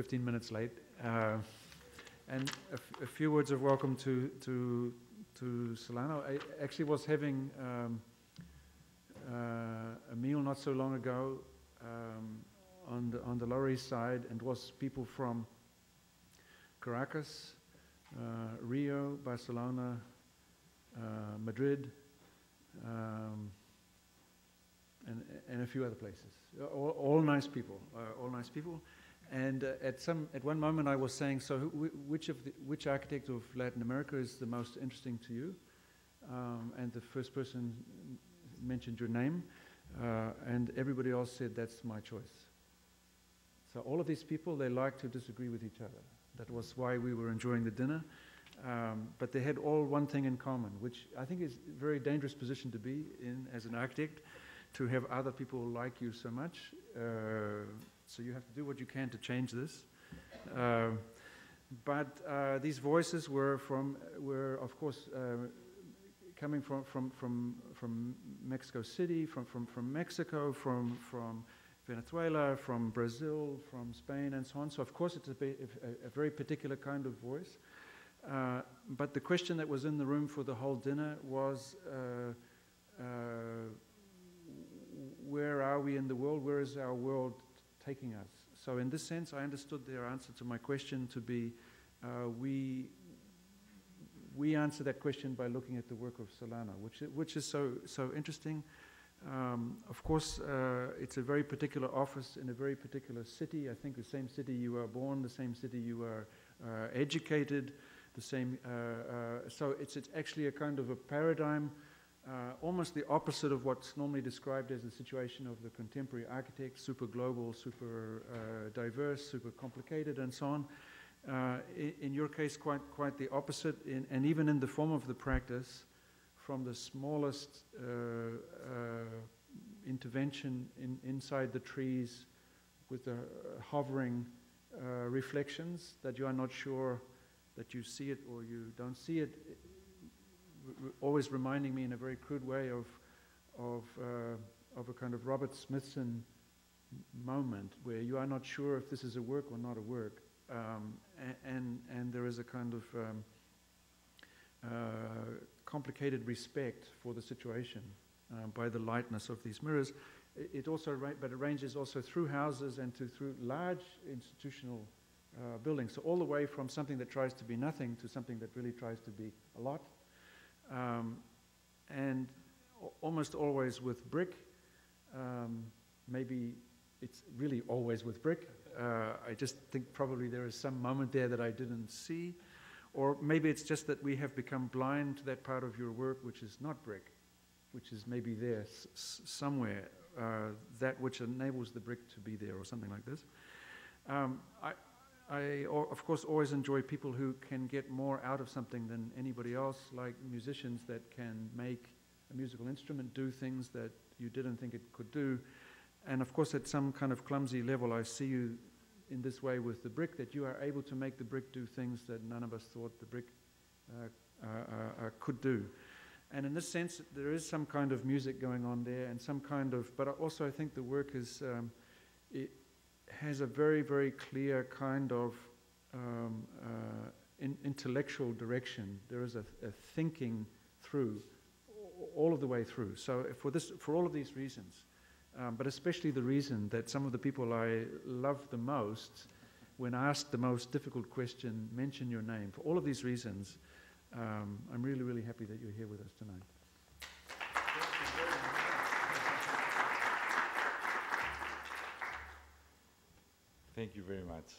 15 minutes late. And a few words of welcome to Solano. I actually was having a meal not so long ago on the Lower East Side, and was people from Caracas, Rio, Barcelona, Madrid, and a few other places. All nice people. All nice people. And at one moment I was saying, so which architect of Latin America is the most interesting to you? And the first person mentioned your name, and everybody else said that's my choice. So all of these people, they like to disagree with each other. That was why we were enjoying the dinner. But they had all one thing in common, which I think is a very dangerous position to be in as an architect, to have other people like you so much. So you have to do what you can to change this. But these voices were of course coming from Mexico City, from Mexico, from Venezuela, from Brazil, from Spain, and so on. So of course it's a very particular kind of voice. But the question that was in the room for the whole dinner was, where are we in the world? Where is our world taking us? So in this sense, I understood their answer to my question to be, we answer that question by looking at the work of Solano, which is so interesting. Of course, it's a very particular office in a very particular city. I think the same city you are born, the same city you are educated, the same. So it's actually a kind of a paradigm. Almost the opposite of what's normally described as the situation of the contemporary architect, super global, super diverse, super complicated, and so on. In your case, quite the opposite, and even in the form of the practice, from the smallest intervention inside the trees with the hovering reflections that you are not sure that you see it or you don't see it, always reminding me in a very crude way of a kind of Robert Smithson moment where you are not sure if this is a work or not a work, and there is a kind of complicated respect for the situation by the lightness of these mirrors. It also, but it ranges also through houses and through large institutional buildings. So all the way from something that tries to be nothing to something that really tries to be a lot. And almost always with brick. Maybe it's really always with brick. I just think probably there is some moment there that I didn't see. Or maybe it's just that we have become blind to that part of your work which is not brick, which is maybe there somewhere, that which enables the brick to be there or something like this. I, of course, always enjoy people who can get more out of something than anybody else, like musicians that can make a musical instrument do things that you didn't think it could do. And of course, at some kind of clumsy level, I see you in this way with the brick, that you are able to make the brick do things that none of us thought the brick could do. And in this sense, there is some kind of music going on there, and some kind of, but also I think the work is, it has a very, very clear kind of intellectual direction. There is a thinking through, all of the way through. So for all of these reasons, but especially the reason that some of the people I love the most, when asked the most difficult question, mention your name. For all of these reasons, I'm really, really happy that you're here with us tonight. Thank you very much.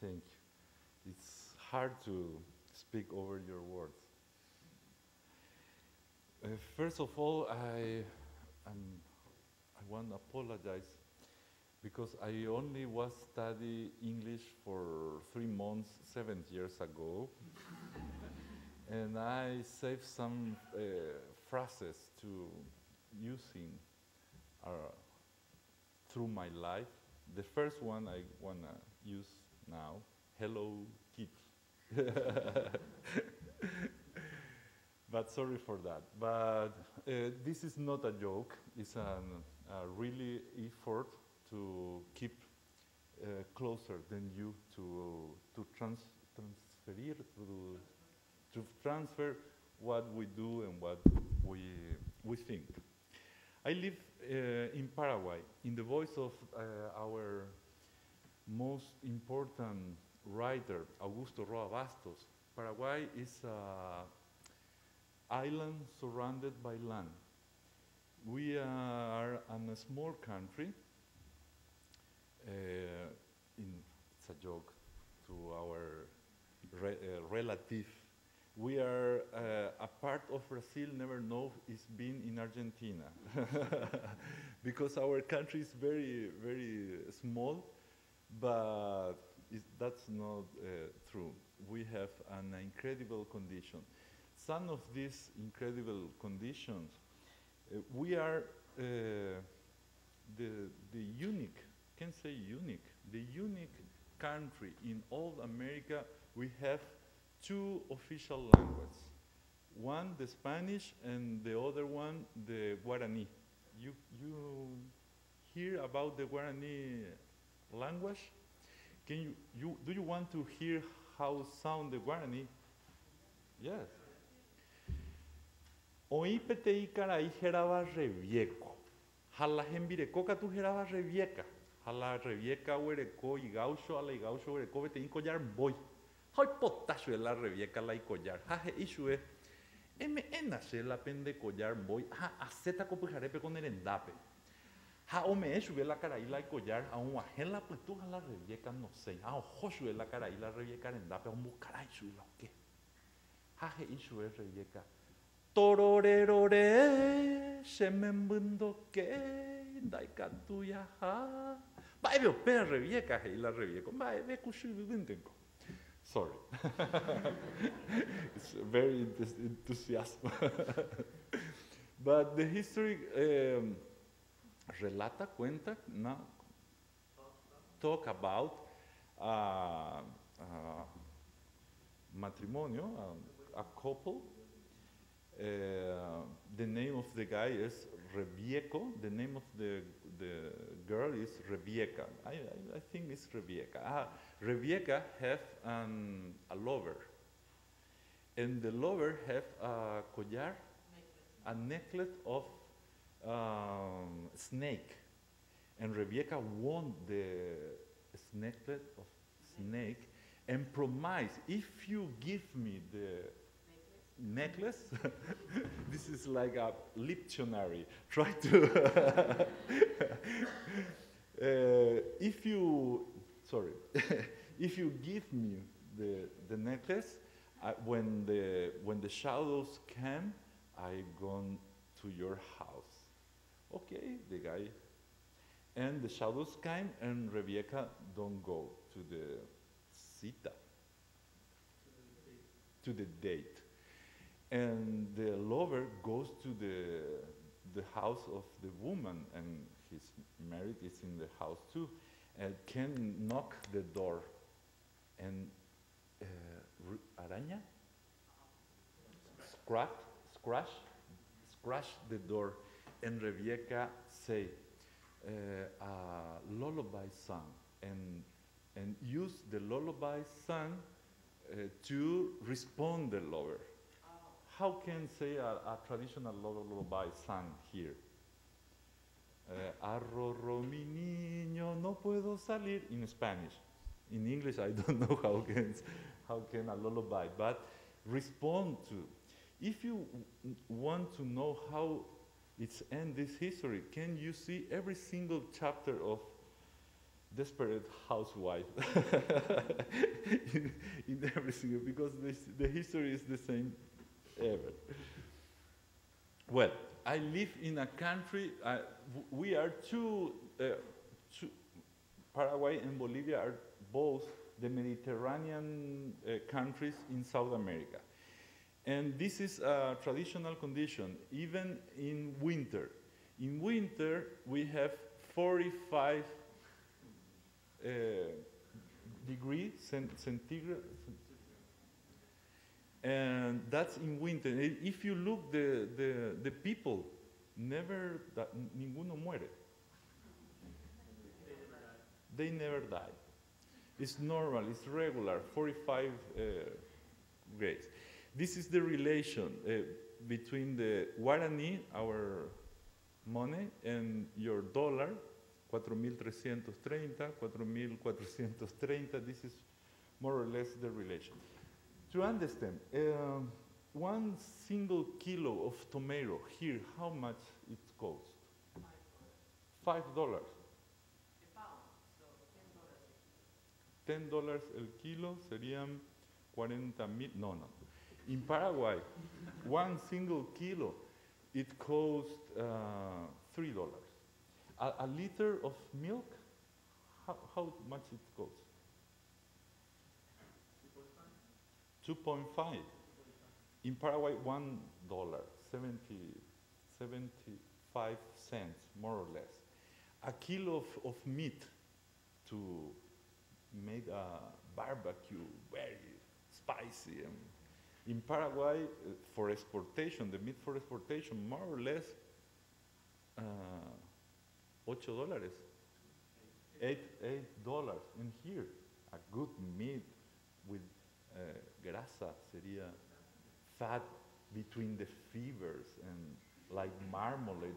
Thank you. It's hard to speak over your words. First of all, I want to apologize because I only was studying English for 3 months, 7 years ago. And I saved some phrases to using through my life. The first one I want to use now, Hello Kitty. But sorry for that. But this is not a joke. It's a really effort to keep closer than you to transfer what we do and what we think. I live in Paraguay, in the voice of our most important writer, Augusto Roa Bastos. Paraguay is an island surrounded by land. We are in a small country. It's a joke to our relative. We are a part of Brazil never know is being in Argentina because our country is very, very small, but that's not true. We have an incredible condition. Some of these incredible conditions, we are the unique, can say unique, the unique country in all America. We have two official languages. One, the Spanish, and the other one, the Guarani. You hear about the Guarani language? Do you want to hear how sound the Guarani? Yes. Oipetei karai heraba revieko. Hala hembireko katu heraba revieka. Hala revieka wereko igausho ala igausho wereko betei collar boy. Hoi potasio la revieka la collar. Haje isue. Enase la pende collar boy. Ha aceta copujarepe con erendape. Ha ome sube la cara y la collar a un ajel la pletuja la revieka no sé. Ha ojo sube la cara y la revieka erendape a un bucaray sube lo que. Haje isue revieka. Tororerore se me mbundo que dai catuya ha. Vai veo per revieka y la revieka. Vai ve kushu vintenko. Sorry. It's very enthusiastic. But the history relata, cuenta, no, talk about matrimonio, a couple. The name of the guy is Rebieco. The name of the girl is Rebecca. I think it's Rebecca. Rebecca have a lover, and the lover have a collar, a necklace of snake, and Rebecca won the necklace of snake and promised, if you give me the necklace, this is like a dictionary. Try to if you give me the necklace, when the shadows come, I go to your house. Okay, the guy, and the shadows came, and Rebecca don't go to the cita, to the date. And the lover goes to the house of the woman, and his married is in the house too, and can knock the door, and araña, scratch the door, and Rebecca say a lullaby song, and use the lullaby song to respond the lover. How can say a traditional lullaby sung here? Arroro mi niño, no puedo salir, in Spanish. In English, I don't know how can a lullaby, but respond to. If you want to know how it's end this history, can you see every single chapter of Desperate Housewife in every single, because the history is the same ever. Well, I live in a country, we are two, Paraguay and Bolivia are both the Mediterranean countries in South America. And this is a traditional condition, even in winter. In winter, we have 45 degrees centigrade, and that's in winter. If you look, the people never, ninguno muere. they never die. It's normal, it's regular, 45 grades. This is the relation between the Guarani, our money, and your dollar, 4.330, 4.430. This is more or less the relation. To understand, 1 single kilo of tomato here, how much it costs? $5. $5. $10 el kilo serían 40,000. No. In Paraguay, 1 single kilo, it costs $3. A liter of milk, how much it costs? 2.5. In Paraguay, $1, 75 cents, more or less. A kilo of meat to make a barbecue, very spicy. And in Paraguay, for exportation, the meat for exportation, more or less, $8. $8. And here, a good meat with grasa sería fat between the fibers and like marmalade.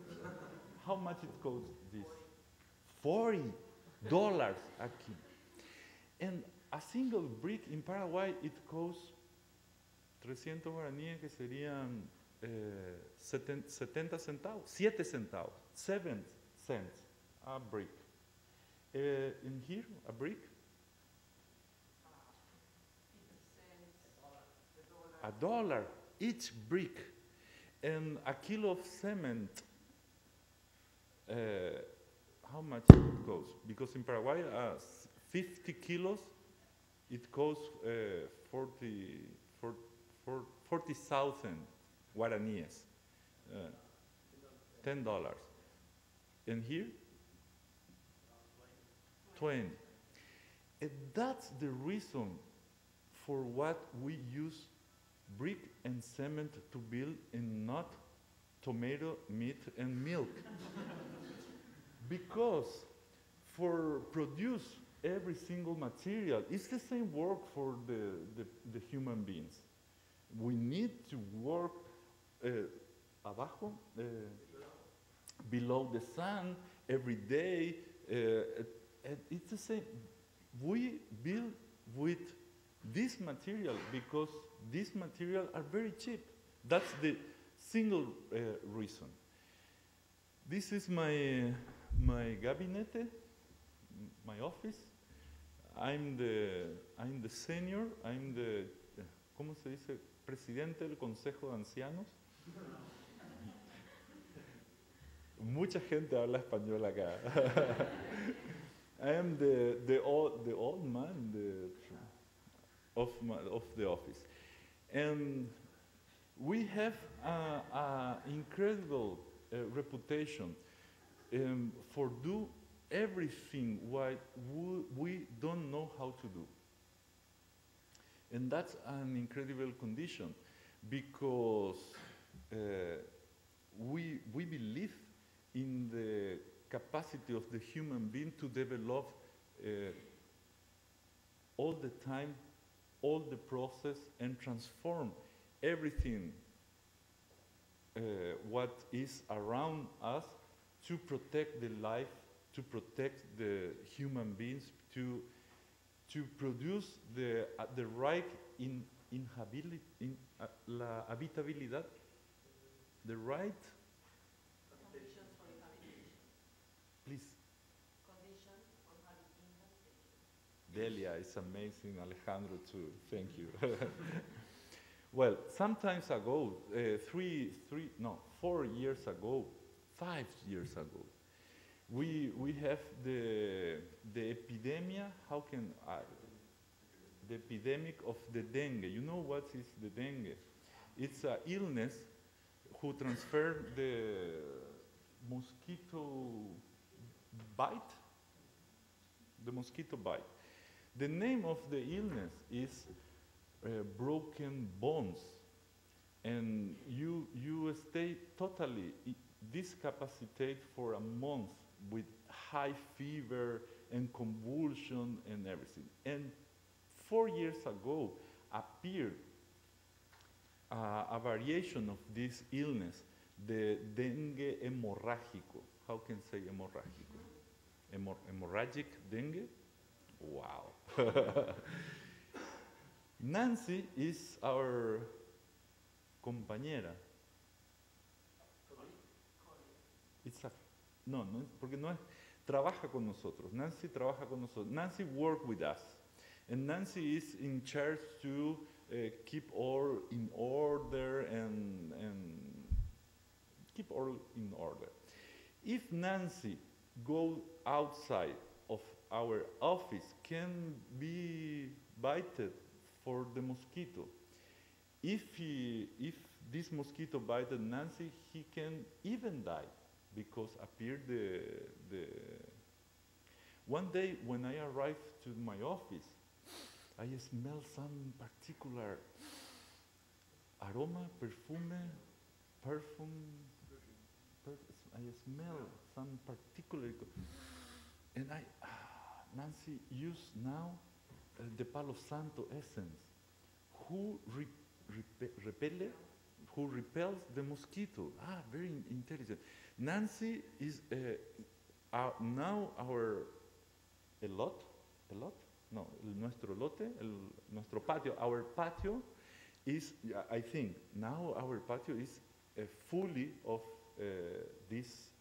How much it costs this? $40 a kilo. And a single brick in Paraguay, it costs 300 guaraníes, que serían 70 centavos, 7 centavos, 7 cents a brick. In here, a brick? $1 each brick. And a kilo of cement, how much it costs? Because in Paraguay, 50 kilos, it costs 40,000 guaraníes, $10. And here, 20. And that's the reason for what we use brick and cement to build and not tomato, meat, and milk. Because for produce every single material, it's the same work for the human beings. We need to work abajo, below the sun, every day. It's the same. We build with this material because these materials are very cheap. That's the single reason. This is my gabinete, my office. I'm the senior. I'm the, ¿cómo se dice? Presidente del Consejo de Ancianos. Mucha gente habla español acá. I am the old man of the office, and we have an incredible reputation for do everything what we don't know how to do, and that's an incredible condition because we believe in the capacity of the human being to develop all the time, all the process, and transform everything what is around us to protect the life, to protect the human beings, to produce the right la habitabilidad, the right. Conditions for habitation. Please. Conditions for habitation. Delia, it's amazing. Alejandro too. Thank you. Well, some time ago, 4 years ago, 5 years ago, we have the epidemia. How can I? The epidemic of the dengue. You know what is the dengue? It's an illness who transfer the mosquito bite. The mosquito bite. The name of the illness is broken bones, and you stay totally discapacitated for a month with high fever and convulsion and everything. And 4 years ago appeared a variation of this illness, the dengue hemorrágico. How can I say hemorrágico? Hemorrhagic dengue? Wow. Nancy is our compañera. It's a, no, porque no es, trabaja con nosotros. Nancy trabaja con nosotros. Nancy works with us. And Nancy is in charge to keep all in order and keep all in order. If Nancy goes outside of our office, can be bited for the mosquito. If this mosquito bited Nancy, he can even die because appeared the one day when I arrived to my office, I smell some particular aroma, perfume. I smell some particular, and Nancy used now the Palo Santo essence, who repels the mosquito. Very intelligent. Nancy is now our elot? No, nuestro lote, nuestro patio. Our patio is, I think, now our patio is fully of this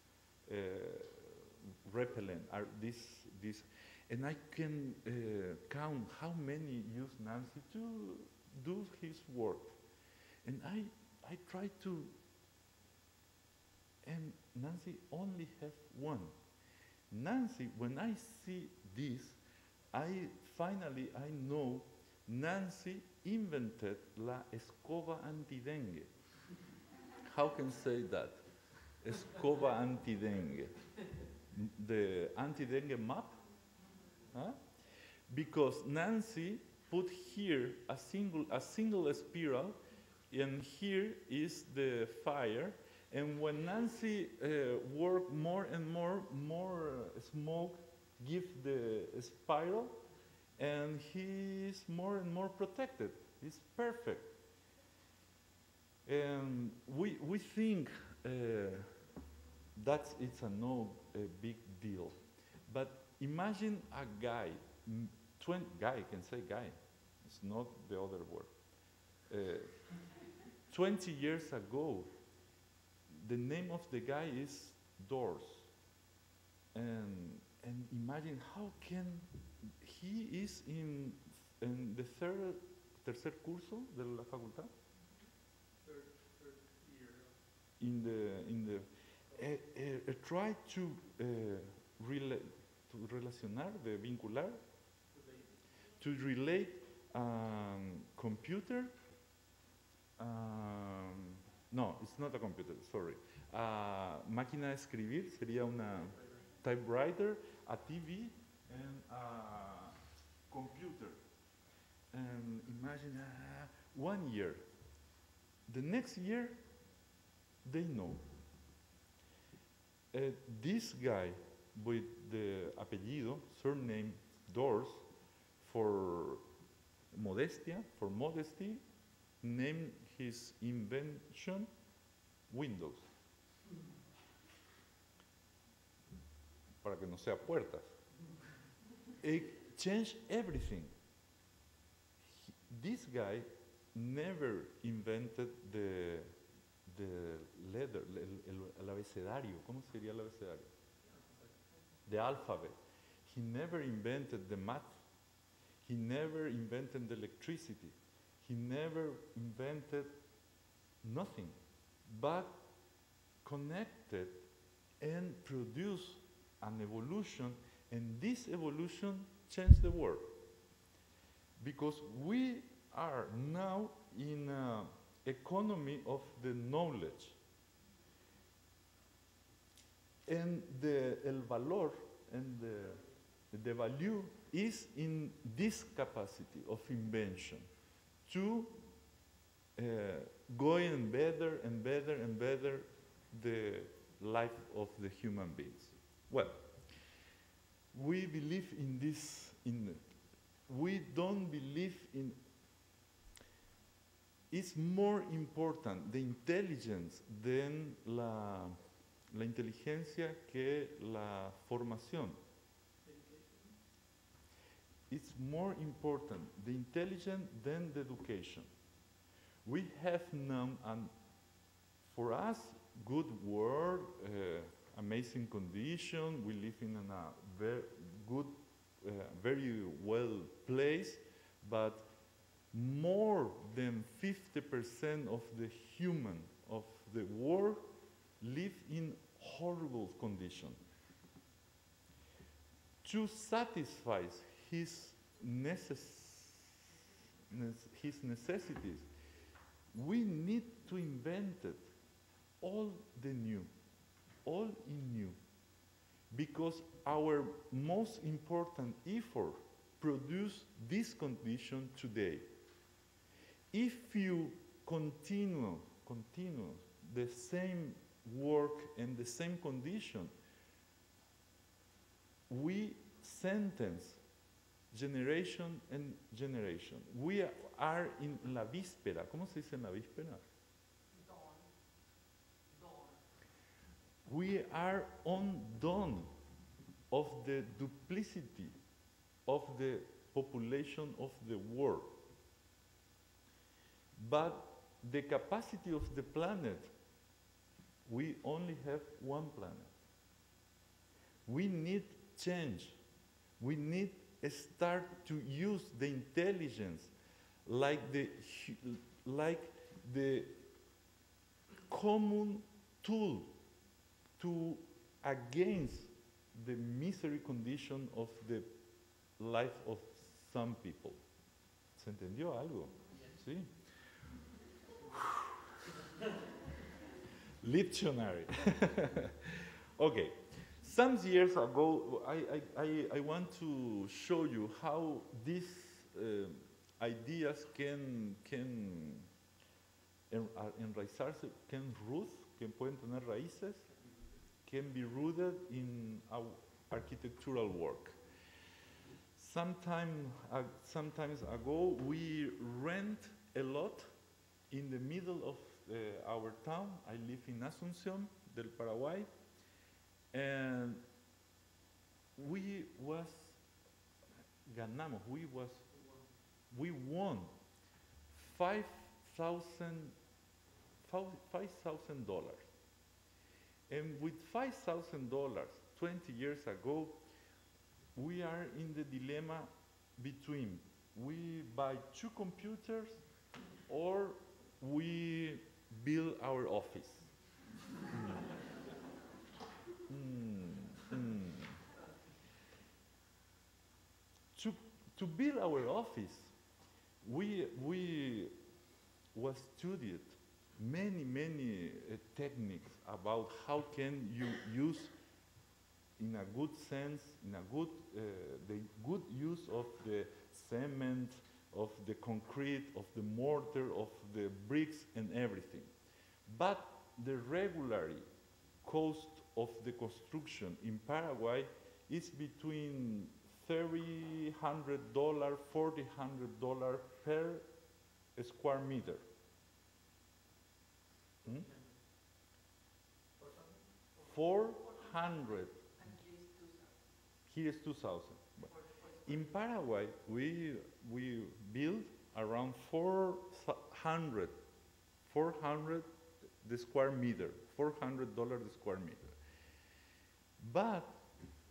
repellent, this, and I can count how many use Nancy to do his work. And I try to, and Nancy only have one. Nancy, when I see this, I know Nancy invented la escoba antidengue. How can I say that? Escoba antidengue. The antidengue map? Huh? Because Nancy put here a single spiral, and here is the fire. And when Nancy worked more and more smoke give the spiral, and he is more and more protected. It's perfect. And we think that it's a big deal. But imagine a guy, guy, can say guy, it's not the other word. 20 years ago, the name of the guy is Doors. And imagine how can, he is in the tercer curso de la facultad? Third year. Try to relacionar, de vincular, to relate computer. No, it's not a computer, sorry. Máquina de escribir sería una typewriter, a TV, and a computer. And imagine 1 year. The next year, they know. This guy with the apellido, surname Doors, for modesty, named his invention Windows. Para que no sea puertas. It changed everything. This guy never invented the letter, el abecedario. ¿Cómo sería el abecedario? The alphabet. He never invented the math. He never invented the electricity. He never invented nothing, but connected and produced an evolution, and this evolution changed the world. Because we are now in an economy of the knowledge. And el valor and the value is in this capacity of invention to going better and better and better the life of the human beings. Well, we believe in this, we don't believe in, it's more important the intelligence than la inteligencia que la formación. It's more important the intelligence than the education. We have known, and for us, good world, amazing condition, we live in a very good, very well place, but more than 50% of the human of the world live in horrible condition. To satisfy his necessities, we need to invent it, all the new, all in new, because our most important effort produce this condition today. If you continue the same work and the same condition, we sentence generation and generation. We are in la víspera. ¿Cómo se dice en la víspera? We are on dawn of the duplicity of the population of the world. But the capacity of the planet, we only have one planet. We need change. We need start to use the intelligence like the common tool to against the misery condition of the life of some people. ¿Se entendió algo? Sí. Dictionary. Okay. Some years ago, I want to show you how these ideas can enraizarse, can pueden tener raíces, can be rooted in our architectural work. Sometimes ago, we rent a lot in the middle of our town. I live in Asuncion del Paraguay. And we won $5,000. And with $5,000, 20 years ago, we are in the dilemma between we buy 2 computers or we build our office. To build our office, we studied many techniques about how can you use, in a good sense, the good use of the cement, of the concrete, of the mortar, of the bricks and everything. But the regular cost of the construction in Paraguay is between $300, $400 per square meter. Hmm? 400. Here is 2,000. In Paraguay, we build around 400 the square meter, $400 the square meter. But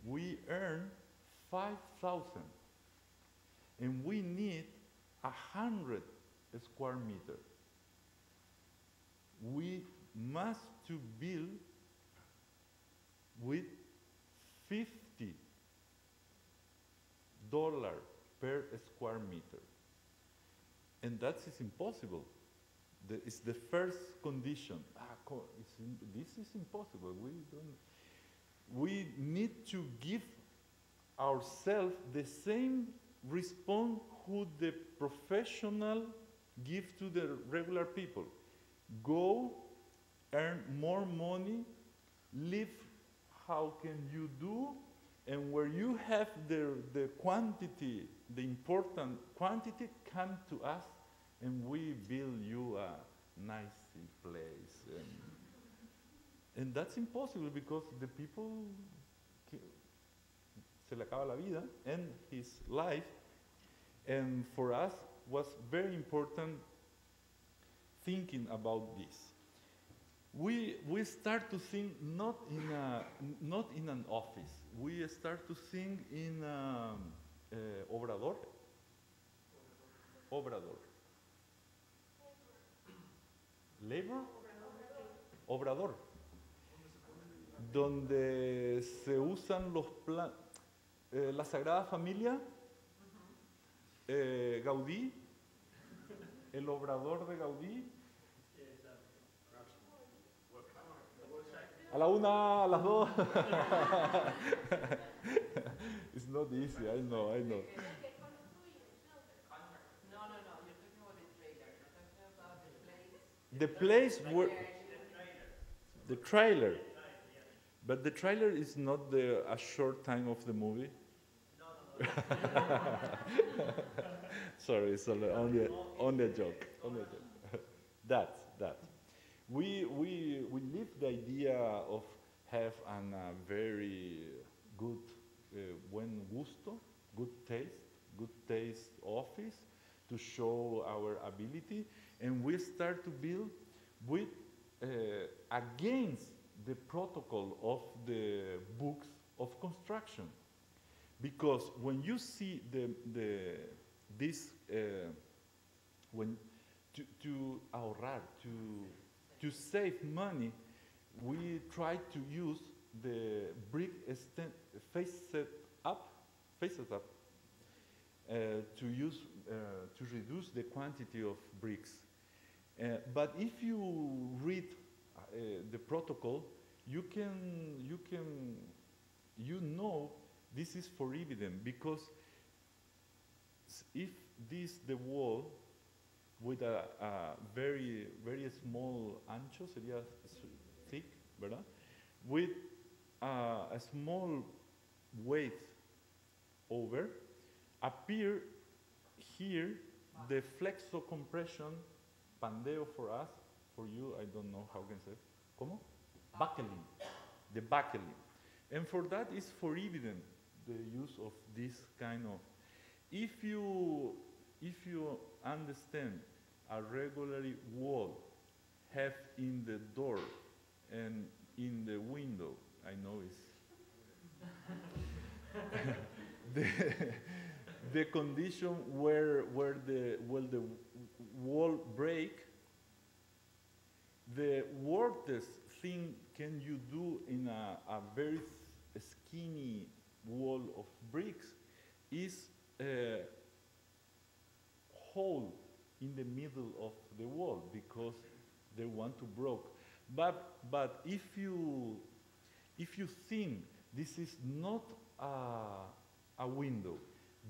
we earn 5,000, and we need 100 square meter. We must to build with $50 per square meter, and that is impossible. It's the first condition. This is impossible. We need to give ourselves the same response who the professional give to the regular people. Go, earn more money, live how can you do, And where you have the quantity, the important quantity, come to us, and we build you a nice place. And that's impossible because the people, se le acaba la vida and his life. And for us was very important thinking about this. We start to think not in an office. We start to think in obrador. Labor. Obrador. Donde se usan los la Sagrada Familia, Gaudí, el obrador de Gaudí. A la una, a las dos. It's not easy, I know. No, you're talking about the trailer. You're talking about the place. The place where the trailer. But the trailer is not a short time of the movie. No. Sorry, it's only a joke. That. We live the idea of have a very good buen gusto, good taste office to show our ability, and we start to build with against the protocol of the books of construction, because when you see when to ahorrar, to save money, we try to use the brick faces up, to reduce the quantity of bricks. But if you read the protocol, you know this is forbidden, because if the wall with a very small ancho, sería thick, ¿verdad? With a small weight over, appear here the flexo compression, pandeo for us, for you, I don't know how can say, ¿cómo? Buckling, the buckling. And for that is forbidden, the use of this kind of, if you understand a regular wall have in the door and in the window, I know it's the condition where the wall break, the worst thing can you do in a very skinny wall of bricks is hole in the middle of the wall, because they want to break. But if you think this is not a window,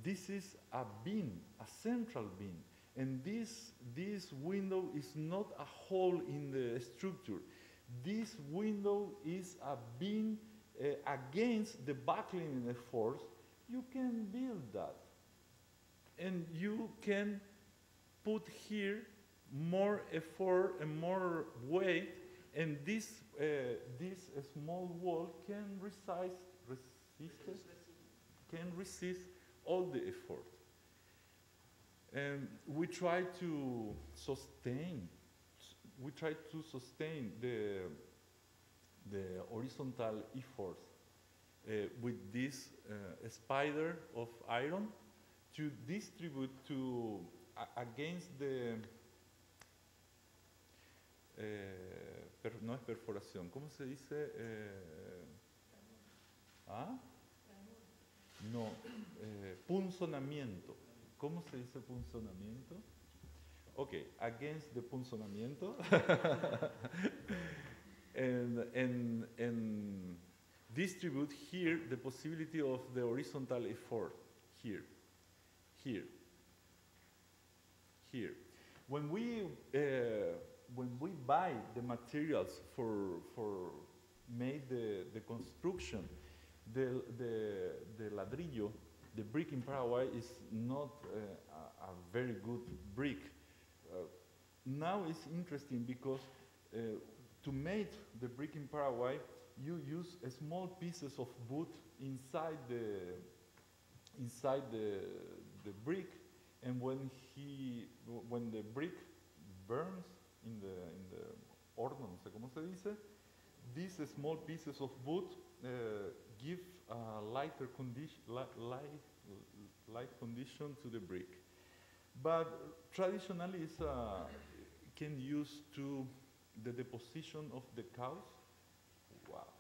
this is a beam, a central beam, and this window is not a hole in the structure. This window is a beam against the buckling force. You can build that, and you can put here more effort and more weight, and this small wall can resist all the effort. And we try to sustain the horizontal efforts with this spider of iron to distribute to against the no es perforación, ¿cómo se dice? No, punzonamiento. ¿Cómo se dice punzonamiento? Okay, against the punzonamiento. and distribute here the possibility of the horizontal effort here. When we buy the materials for make the construction, the ladrillo, the brick in Paraguay is not a very good brick. Now it's interesting because to make the brick in Paraguay, you use small pieces of wood inside the brick, and when the brick burns in the horno, no sé cómo se dice, these small pieces of wood give a lighter condition, light condition to the brick. But traditionally, it's can use to the deposition of the cows. Wow.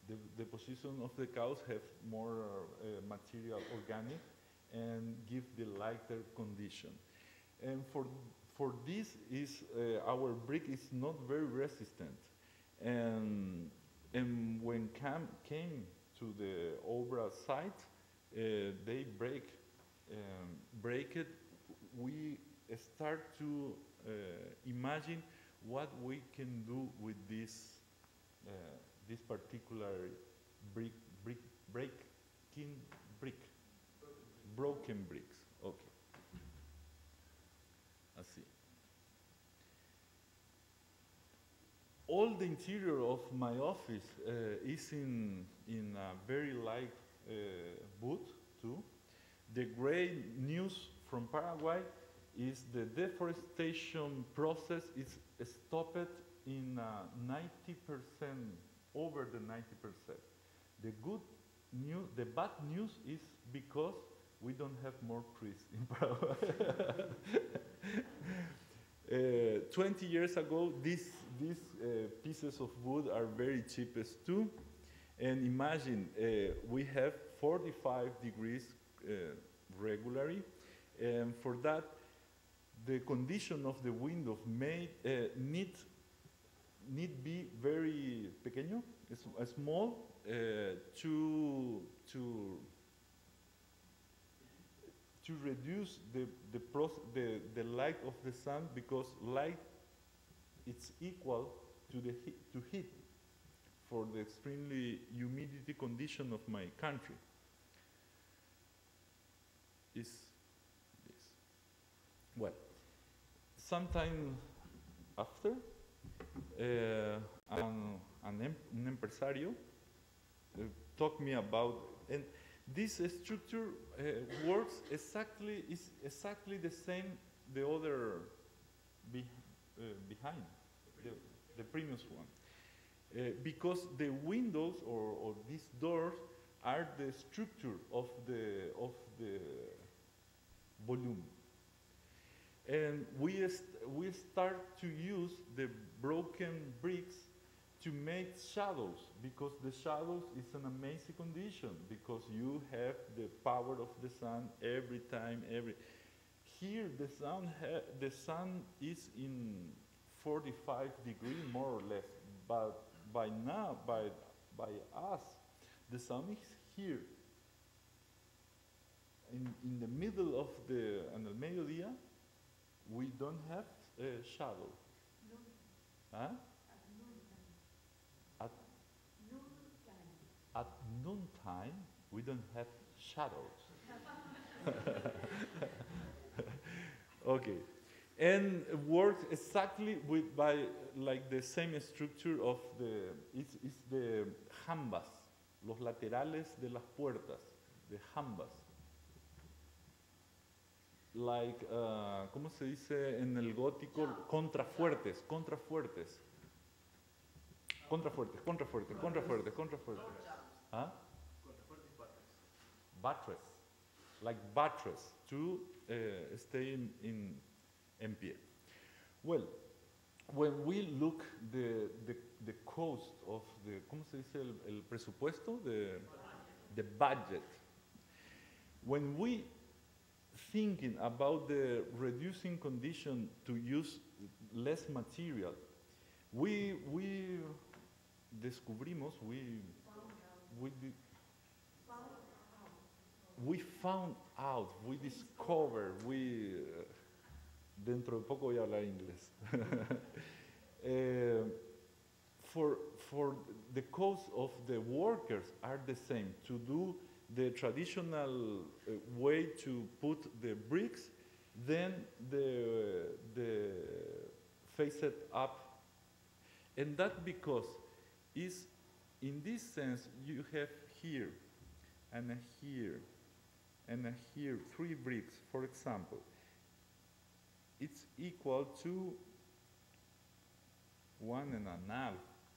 The deposition of the cows have more material organic and give the lighter condition. And for this is our brick is not very resistant. And when came to the Obra site, they break it. We start to imagine what we can do with this particular broken bricks. Okay. Así. All the interior of my office is in a very light wood too. The gray news from Paraguay is the deforestation process is stopped in 90%, over the 90%. The good news, the bad news is because we don't have more trees in Paraguay. 20 years ago, these pieces of wood are very cheapest too. And imagine, we have 45 degrees regularly. And for that, the condition of the window may need be very pequeño, small, to reduce the light of the sun, because light it's equal to the heat for the extremely humidity condition of my country. Is this. Well, sometime after, an empresario talked me about, and this structure works exactly, is exactly the same the other behind, the previous one. Because the windows or these doors are the structure of the volume. And we start to use the broken bricks to make shadows, because the shadows is an amazing condition, because you have the power of the sun every time. Here the sun is in 45 degrees more or less, but by us, the sun is here. In the middle of en el mediodía, we don't have shadow. No. Huh? At noontime, we don't have shadows. Okay, and works exactly by like the same structure of it's the jambas, los laterales de las puertas, the jambas. Like, ¿cómo se dice en el gótico? Contrafuertes. Huh? Buttress, to stay in pie. Well, when we look the cost of the, ¿cómo se dice el presupuesto? The budget. When we thinking about the reducing condition to use less material, we descubrimos, we found out, we discovered, dentro de poco voy a hablar inglés. for the cost of the workers are the same. To do the traditional way to put the bricks, then the faced up, and that because is in this sense you have here and a here and a here 3 bricks, for example. It's equal to 1.5,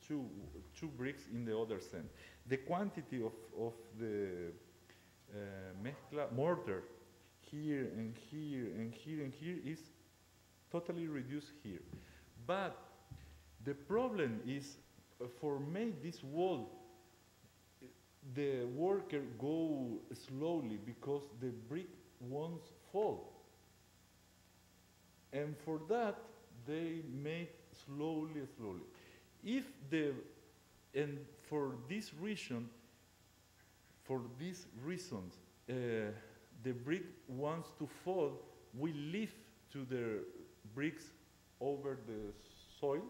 two bricks in the other sense. The quantity of the mezcla mortar here and here and here and here is totally reduced here. But the problem is for make this wall, the worker go slowly because the brick won't fall. And for that, they make slowly. If the, and for this reason, the brick wants to fall, we lift to the bricks over the soil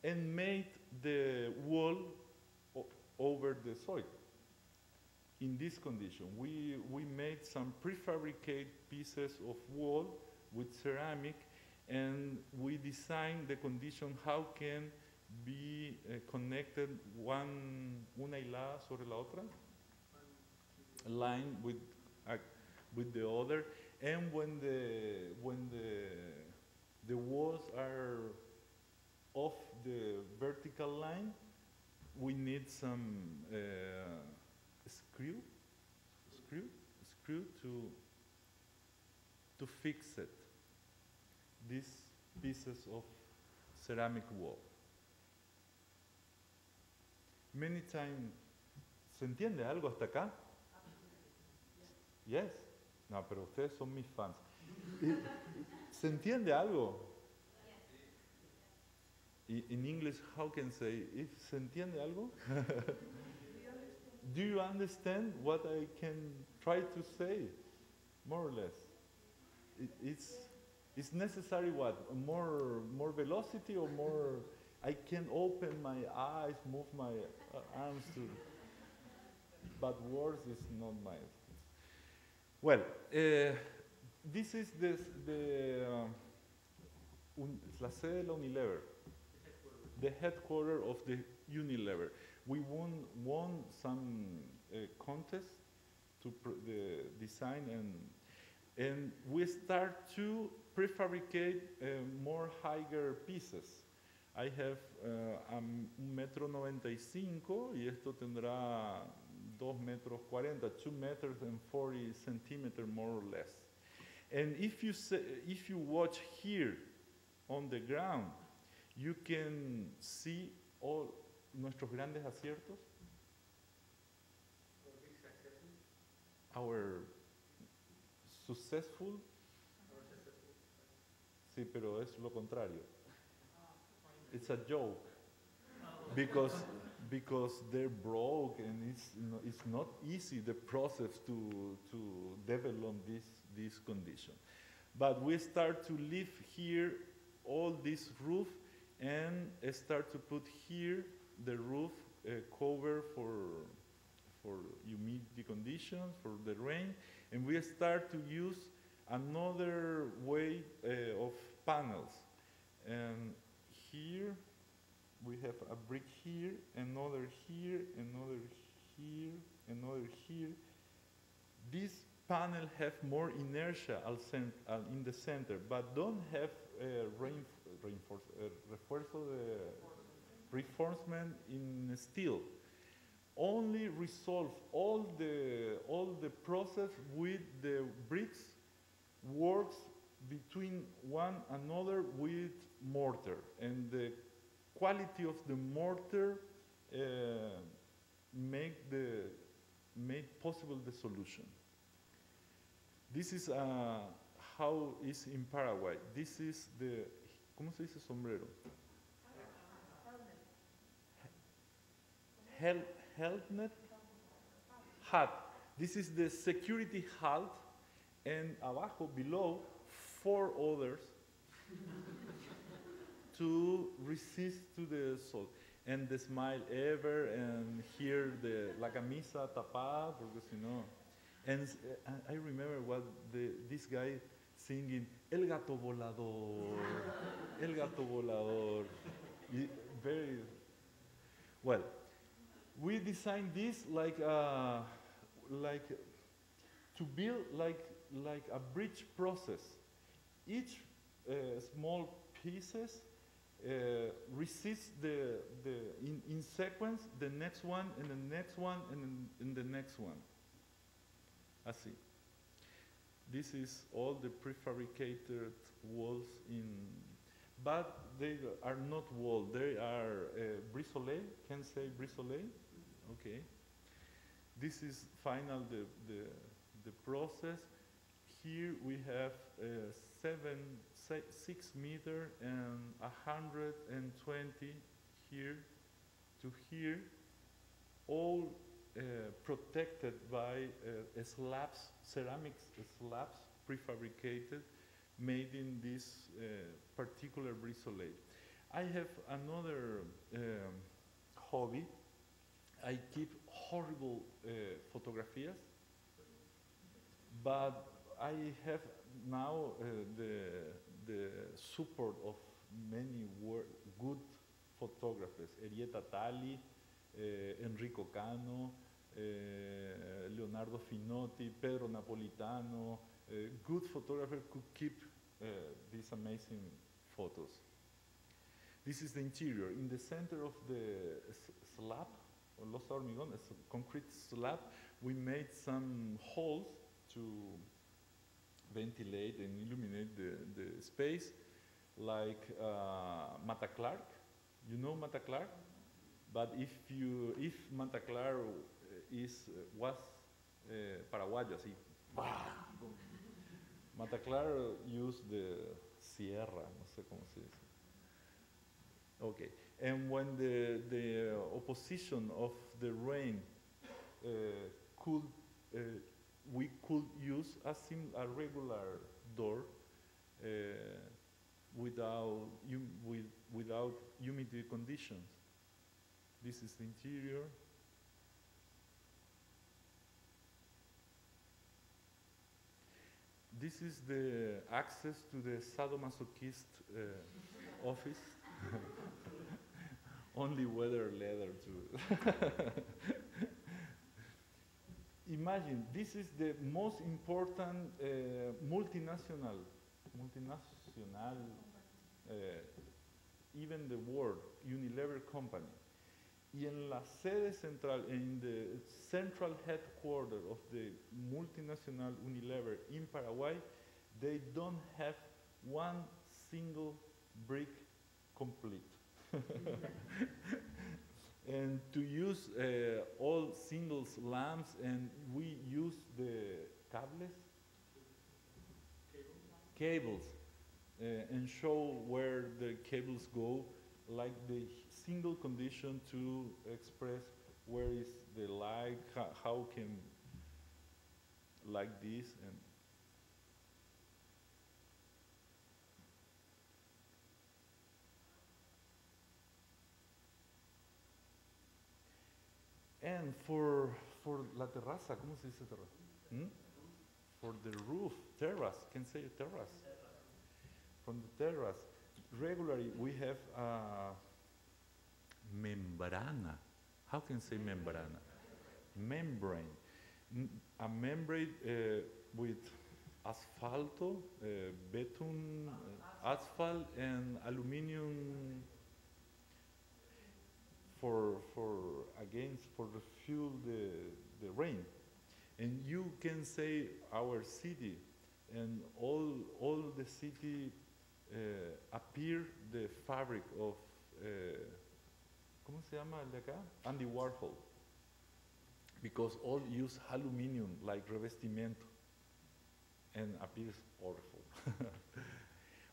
and made the wall over the soil. In this condition, we made some prefabricated pieces of wall with ceramic, and we designed the condition how can be connected una hilada sobre la otra, line with the other, and when the walls are off the vertical line, we need some screw to fix it. These pieces of ceramic wall. Many times, ¿se entiende algo hasta acá? Yes. No, pero ustedes son mis fans. ¿Se entiende algo? In English, how can I say, if ¿se entiende algo? Do you understand what I can try to say? More or less. It's necessary what? More velocity or more? I can open my eyes, move my arms to. But words is not my. Well, this is la sede de la Unilever, the headquarters of the Unilever. We won some contest to the design, and we start to prefabricate more higher pieces. I have 1.95 m y esto tendrá 2.40 metros, 2 meters and 40 centimeters more or less. And if you watch here on the ground, you can see all nuestros grandes aciertos. Our successful. Sí, pero es lo contrario. It's a joke because they're broke, and it's not easy the process to develop this condition. But we start to leave here all this roof and start to put here the roof cover for humidity conditions, for the rain, and we start to use another way of panels. And here we have a brick here, another here, another here, another here. This panel have more inertia in the center, but don't have reinforcement in steel. Only resolve all the process with the bricks works between one another with mortar, and the quality of the mortar made possible the solution. This is how it's in Paraguay. This is the, ¿cómo se dice sombrero? Helmet hat. This is the security hat, and abajo, below, 4 others to resist to the salt. and the smile ever, and here la camisa tapada, porque si no. And I remember what this guy singing, El gato volador, El gato volador. Very well. We designed this like to build like a bridge process. Each small pieces resist in sequence the next one and the next one and the next one. Así. This is all the prefabricated walls but they are not walls. They are brisole. Can say brisole. Okay. This is final the process. Here we have 6 meter and 120 here to here, all protected by slabs, ceramic slabs, prefabricated, made in this particular brisole. I have another hobby. I keep horrible photographs, but I have now the support of many good photographers, Erieta Tali, Enrico Cano, Leonardo Finotti, Pedro Napolitano, good photographers could keep these amazing photos. This is the interior. In the center of the slab, or losa hormigón, a concrete slab, we made some holes to ventilate and illuminate the space, like Mata Clark. You know Mata Clark? But if Mata Clark was paraguayo, así, Mata Clark used the sierra, no sé cómo se dice. Okay, and when the opposition of the rain we could use a regular door without humidity conditions. This is the interior. This is the access to the sadomasochist office. Only weather leather too. Imagine, this is the most important multinational, even the world, Unilever company. Y en la sede central, in the central headquarters of the multinational Unilever in Paraguay, they don't have one single brick complete. And to use all singles lamps, and we use the cables, and show where the cables go, like the single condition to express where is the light, how can like this, and for la terraza, ¿cómo se dice terraza? For the roof, terrace, can say terrace. From the terrace, regularly we have a membrana. How can say membrana? Membrane. A membrane with asfalto, beton, asphalt, and aluminum for refuel the rain. And you can say our city, and all the city appear the fabric of ¿cómo se llama el de acá? Andy Warhol, because all use aluminum like revestimiento, and appears awful.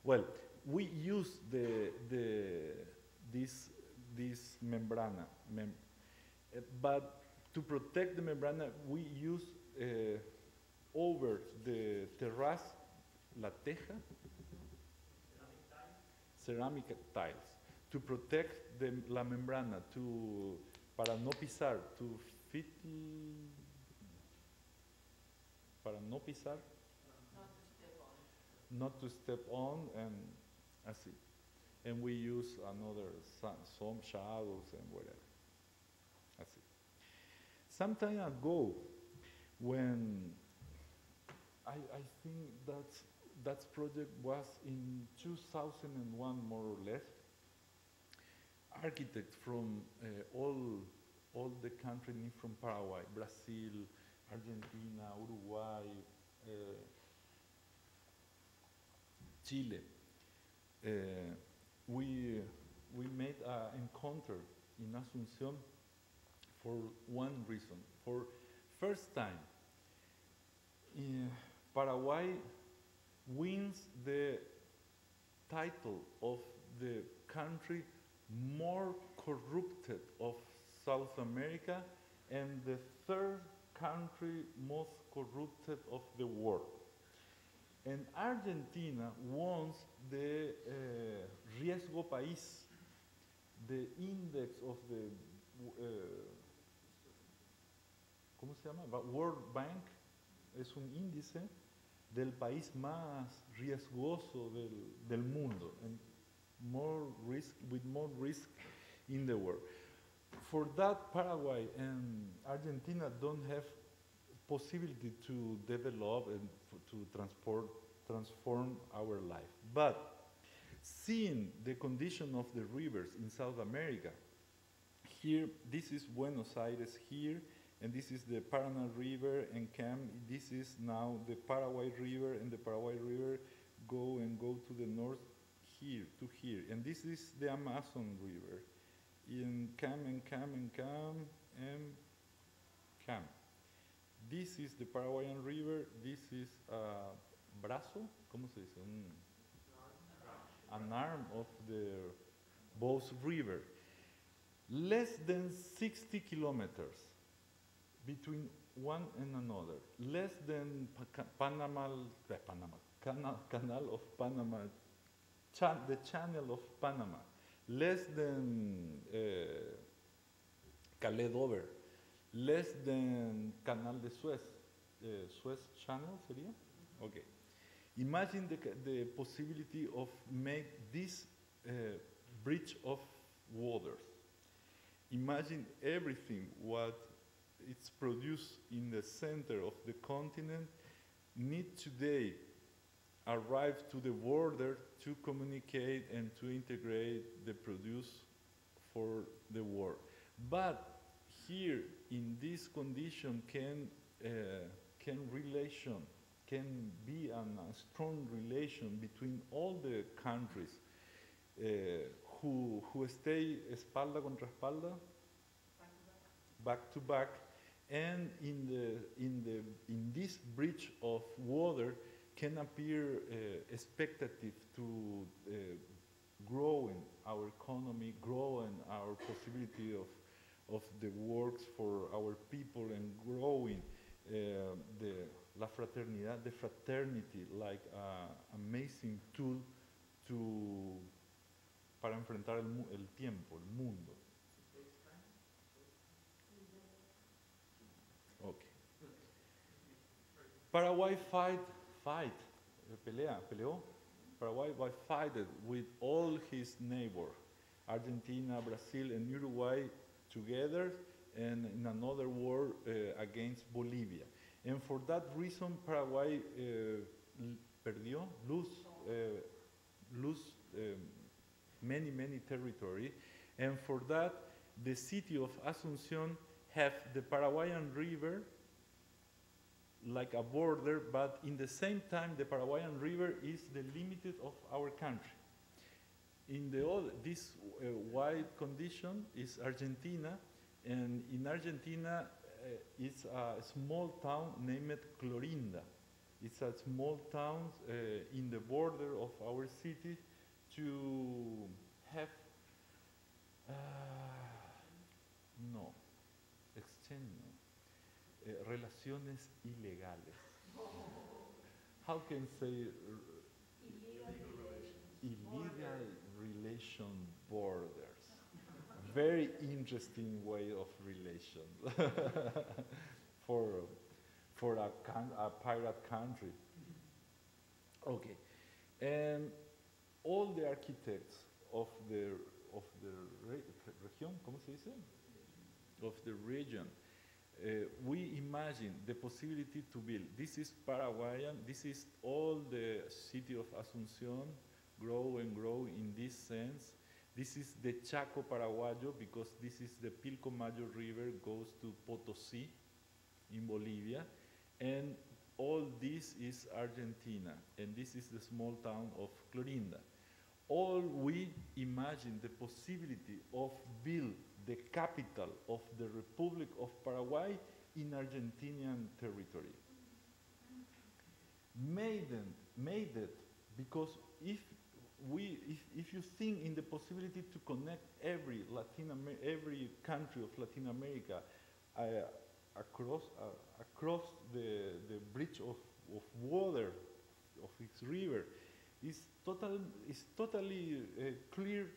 Well, we use this membrana, but to protect the membrana, we use over the terrace, la teja, ceramic tiles. to protect la membrana, para no pisar, para no pisar, not to step on, and así. And we use some shadows and whatever. Así. Some time ago, when I think that project was in 2001, more or less, architects from all the countries, from Paraguay, Brazil, Argentina, Uruguay, Chile, we made an encounter in Asuncion for one reason. For first time, Paraguay wins the title of the country more corrupted of South America and the third country most corrupted of the world. And Argentina wants the riesgo país, the index of the ¿cómo se llama? World Bank. Es un índice del país más riesgoso del mundo, and with more risk in the world. For that, Paraguay and Argentina don't have possibility to develop and to transform our life. But seeing the condition of the rivers in South America, here, this is Buenos Aires here, and this is the Paraná River and this is now the Paraguay River, and the Paraguay River go to the north here, to here. And this is the Amazon River. In and Cam. This is the Paraguayan River. This is brazo, ¿cómo se dice? An arm of the both river. Less than 60 kilometers between one and another. Less than Canal of Panama, the Channel of Panama. Less than Calais Dover. Less than Canal de Suez. Suez Channel sería? Okay. Imagine the possibility of make this bridge of waters. Imagine everything what it's produced in the center of the continent need today arrive to the border to communicate and to integrate the produce for the world. But here in this condition can be a strong relation between all the countries who stay espalda contra espalda, back to back, and in this bridge of water can appear expectative to growing our economy, growing our possibility of the works for our people, and growing la fraternidad, the fraternity, like an amazing tool para enfrentar el tiempo, el mundo. Okay. Paraguay peleó. Paraguay fought with all his neighbors, Argentina, Brazil, and Uruguay together, and in another war against Bolivia. And for that reason, Paraguay lose many territory. And for that, the city of Asuncion have the Paraguayan River like a border, but in the same time, the Paraguayan River is the limit of our country. In this white condition is Argentina, and in Argentina it's a small town named Clorinda. It's a small town in the border of our city to have relaciones ilegales. How can say illegal relation board? very interesting way of relation for a pirate country. Okay, and all the architects of the región, ¿cómo se dice? Of the region, we imagine the possibility to build. This is Paraguayan. This is all the city of Asuncion grow and grow in this sense. This is the Chaco Paraguayo because this is the Pilcomayo River goes to Potosí in Bolivia, and all this is Argentina, and this is the small town of Clorinda. All we imagine the possibility of build the capital of the Republic of Paraguay in Argentinian territory. Made it because if you think in the possibility to connect every country of Latin America across the bridge of water of its river, is totally clear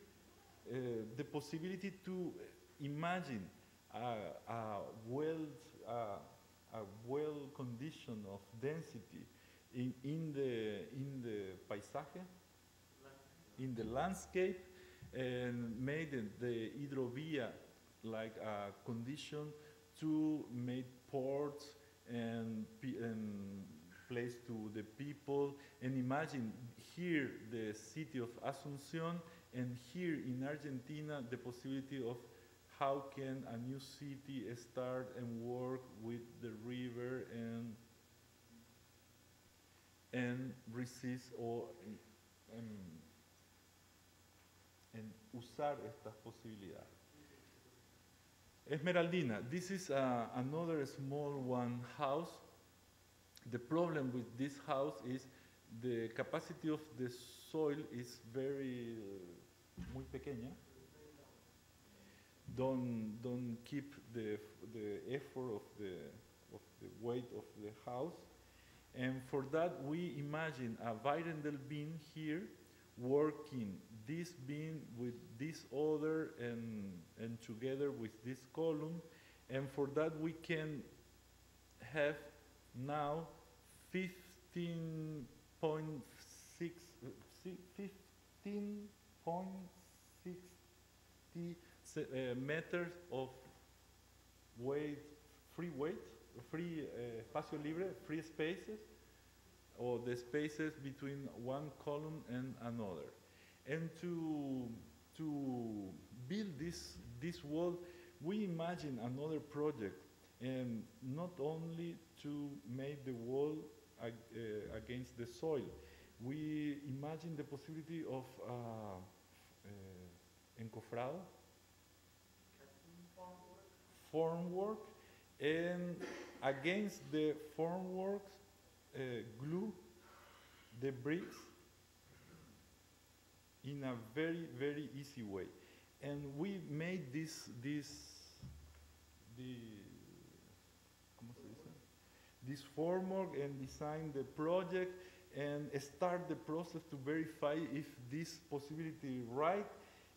the possibility to imagine a well condition of density in the paisaje, in the landscape, and made the hydrovia like a condition to make ports and place to the people. And imagine here the city of Asuncion, and here in Argentina the possibility of how can a new city start and work with the river and resist or en usar estas posibilidades. Esmeraldina, this is another small one house. The problem with this house is the capacity of the soil is very muy pequeña. Don't keep the effort of the weight of the house, and for that we imagine a Weirendel beam here working this beam with this other and together with this column, and for that we can have now 15.6 meters of free espacio libre, free spaces, or the spaces between one column and another. And to build this wall, we imagine another project, and not only to make the wall against the soil. We imagine the possibility of encofrado, formwork, and against the formworks, glue the bricks in a very, very easy way. And we made this formwork and design the project and start the process to verify if this possibility right.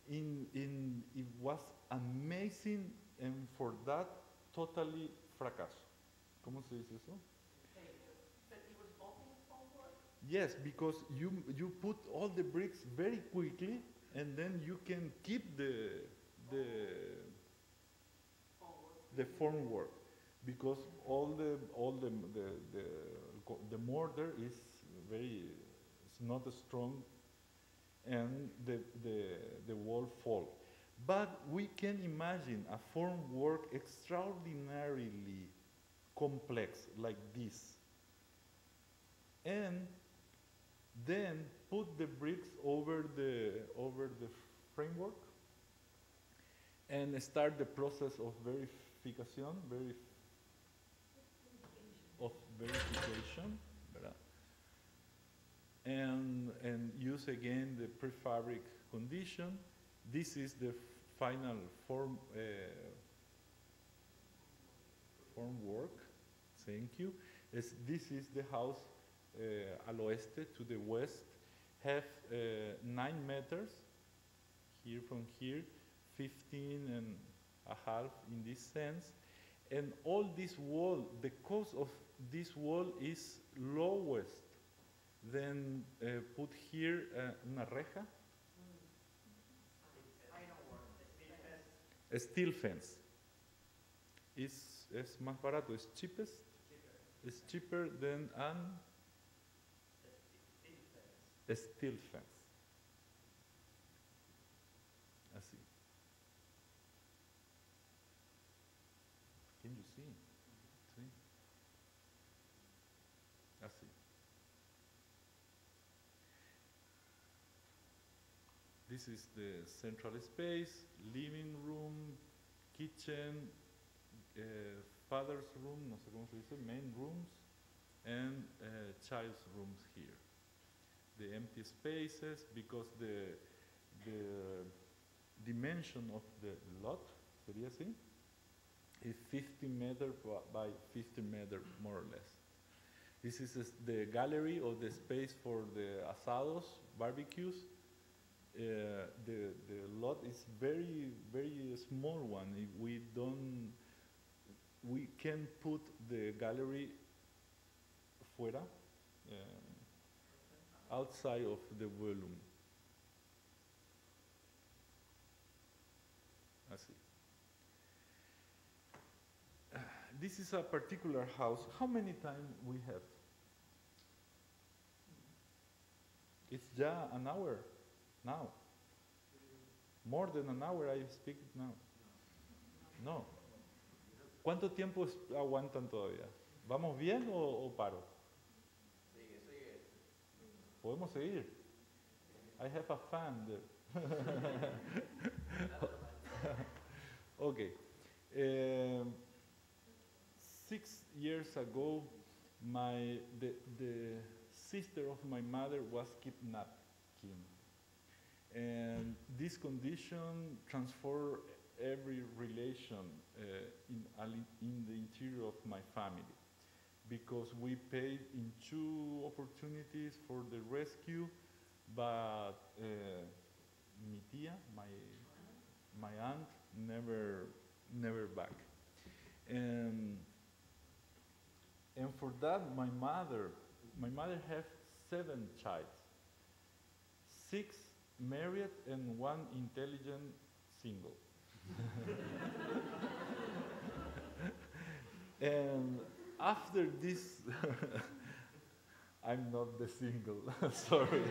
It was amazing, and for that, totally fracaso. ¿Cómo se dice eso? Yes, because you put all the bricks very quickly, and then you can keep the formwork, because all the mortar is it's not strong, and the wall fall. But we can imagine a formwork extraordinarily complex like this, and then put the bricks over the framework and start the process of verification, ¿verdad? And use again the prefabric condition. This is the final formwork. Thank you. This is the house al oeste, to the west, have 9 meters here from here, 15 and a half in this sense. And all this wall, the cost of this wall is lowest. Then put here una reja. A steel fence. Es más barato, es cheapest. It's cheaper than a steel fence. Así. Can you see? See? Así. This is the central space, living room, kitchen, father's room, no sé cómo se dice, main rooms, and child's rooms here. The empty spaces, because the dimension of the lot, sería así, is 50 meters by 50 meters, more or less. This is the gallery or the space for the asados, barbecues. The lot is very, very small one. We can put the gallery fuera, outside of the volume. Así. This is a particular house. How many times we have? It's just an hour now. More than an hour I speak now. No. ¿Cuánto tiempo aguantan todavía? ¿Vamos bien o paro? Sigue, sigue. Podemos seguir. I have a fan there. Okay. 6 years ago, the sister of my mother was kidnapped. And this condition transformed every relation in the interior of my family, because we paid in 2 opportunities for the rescue, but mi tía, my aunt, never back. And for that, my mother has 7 children, 6 married and 1 intelligent single. And after this, I'm not the single, sorry.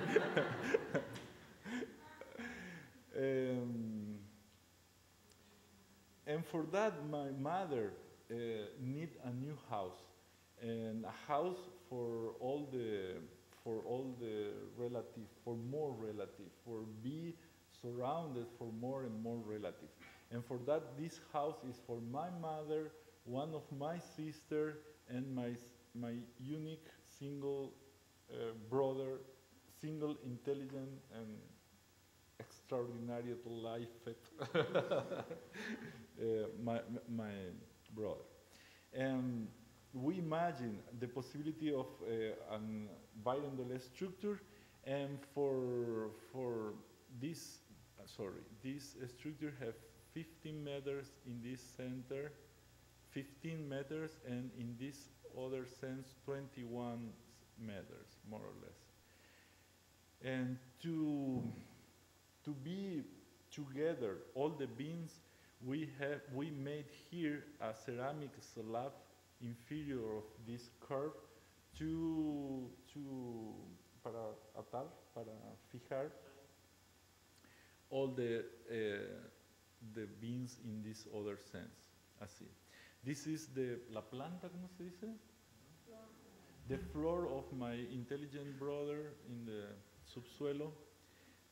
And for that, my mother need a new house, and a house for all the relatives, for more relatives, for be surrounded for more and more relatives. And for that, this house is for my mother, one of my sister, and my unique single brother, single, intelligent, and extraordinary life, my brother. And we imagine the possibility of an birangular structure, and for this, this structure have 15 meters in this center, 15 meters, and in this other sense, 21 meters, more or less. And to be together, all the beams, we made here a ceramic slab inferior of this curve para fijar all the beams in this other sense, así. This is la planta, ¿cómo se dice? The floor of my intelligent brother in the subsuelo.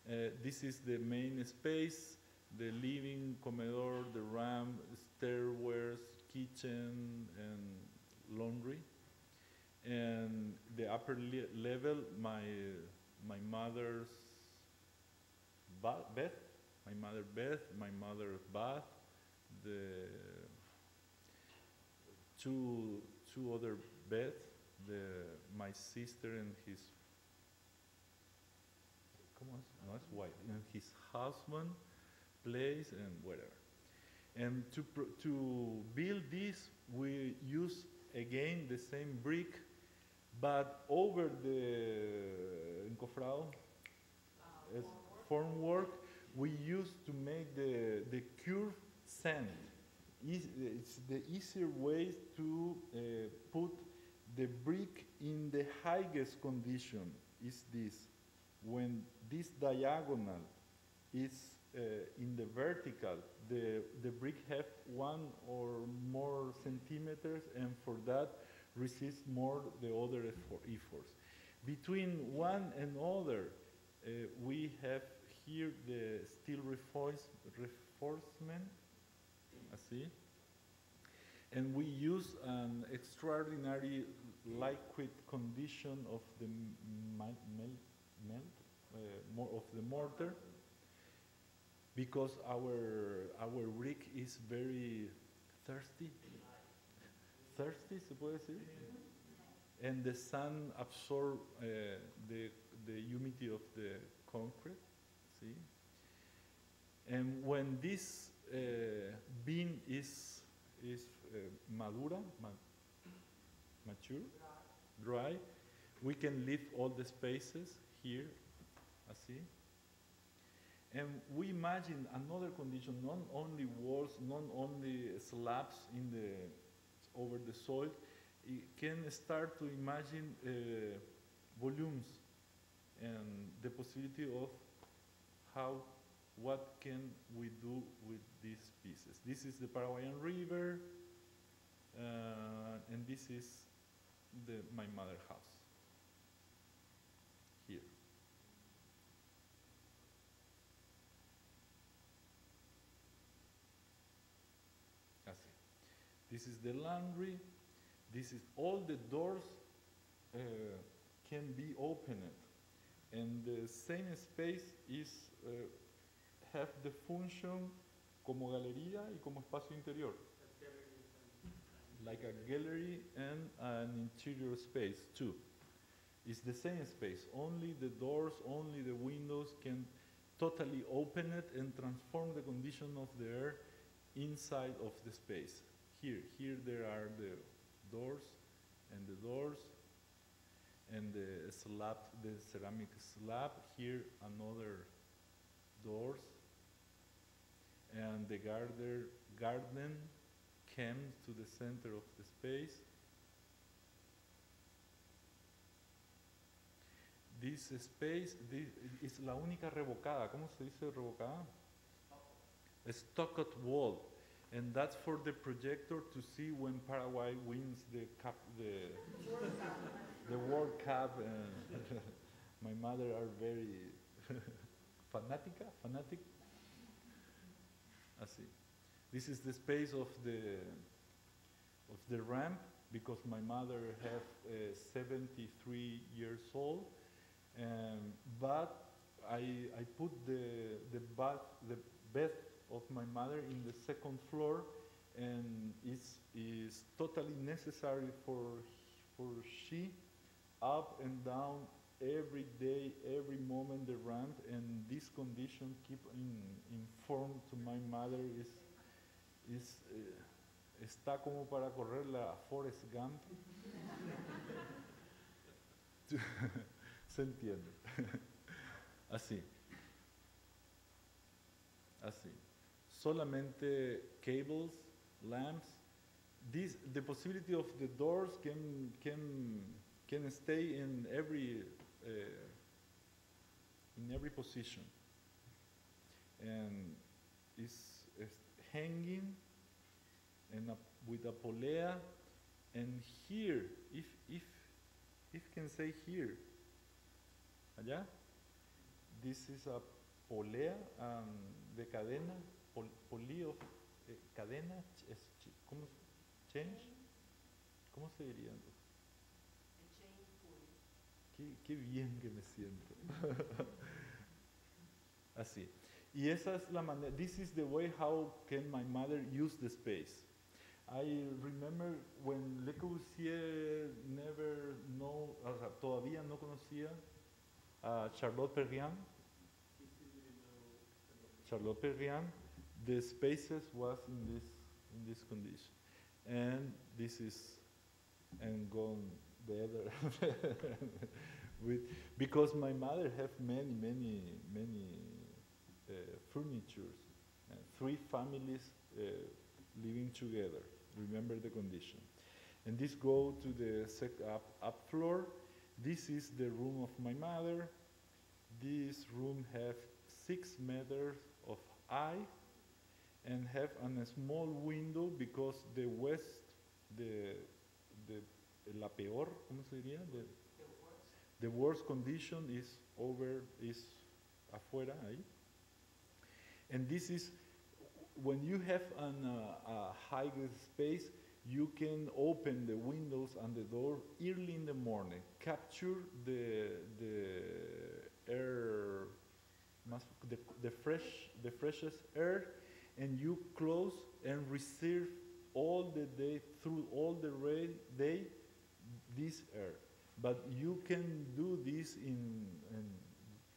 This is the main space, the living, comedor, the ramp, stairways, kitchen, and laundry. And the upper level, my mother's bed, my mother's bath, the two other beds, my sister and his, ¿cómo es? No, es white, and his husband, place and whatever. And to build this, we use again the same brick, but over the encofrado as formwork, we used to make the curved sand. It's the easier way to put the brick in the highest condition is this. When this diagonal is in the vertical, the brick have 1 or more centimeters, and for that resist more the other efforts. Between one and other, we have here the steel reinforcement, see? And we use an extraordinary liquid condition of the of the mortar, because our brick is very thirsty, se puede decir, and the sun absorbs the humidity of the concrete, see? And when this beam is mature, dry, we can leave all the spaces here, see? And we imagine another condition, not only walls, not only slabs in over the soil. You can start to imagine volumes and the possibility of what can we do with these pieces. This is the Paraguayan River, and this is my mother's house here. This is the laundry. This is all the doors can be opened, and the same space is have the function como galería y como espacio interior, like a gallery and an interior space too. It's the same space. Only the doors, only the windows can totally open it and transform the condition of the air inside of the space. Here there are the doors, and the slab, the ceramic slab. Here another doors, and the garden came to the center of the space. This space is la única revocada. ¿Cómo se dice revocada? A stucco wall. And that's for the projector to see when Paraguay wins the World Cup. My mother are very fanatic. Así. This is the space of the ramp, because my mother have 73 years old, but I put the bed of my mother in the second floor, and is totally necessary for she up and down every day, every moment the ramp, and this condition keep informed to my mother está como para correr la Forrest Gump. ¿Se entiende? Así. Solamente cables, lamps. The possibility of the doors can stay in every position, and is hanging and with a polea. And here, if can say here, allá, this is a polea de cadena, poli of cadena, ¿cómo? Change, ¿cómo se diría? Qué bien que me siento. Así. Y esa es la manera. This is the way how can my mother use the space. I remember when Le Corbusier todavía no conocía a Charlotte Perriand. Charlotte Perriand, the spaces was in this condition, and this is and gone the other with because my mother have many furnitures, 3 families living together. Remember the condition, and this go to the up floor. This is the room of my mother. This room have 6 meters of height and have a small window because the la peor, ¿cómo se diría? The worst condition is afuera ahí. And this is when you have a high space, you can open the windows and the door early in the morning, capture the air, the freshest air, and you close and receive all the day, through all the day, this air. But you can do this in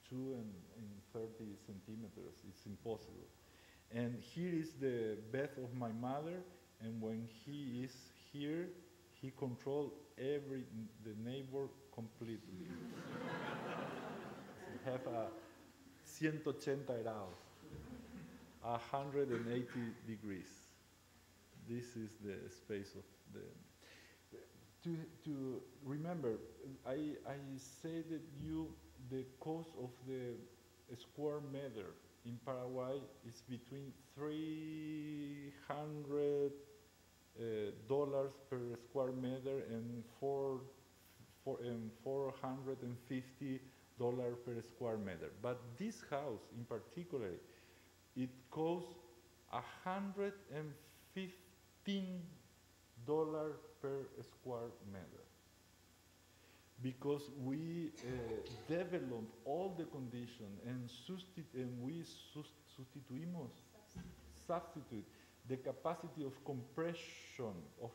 2 and 30 centimeters. It's impossible. And here is the bed of my mother, and when he is here, he controls the neighbor completely. Have a 180 grados, 180 degrees. This is the space of the. To remember, I say that the cost of the square meter in Paraguay is between $300 per square meter and $450 per square meter. But this house in particular, it costs $115 per square meter, because we develop all the condition and we substitute the capacity of compression of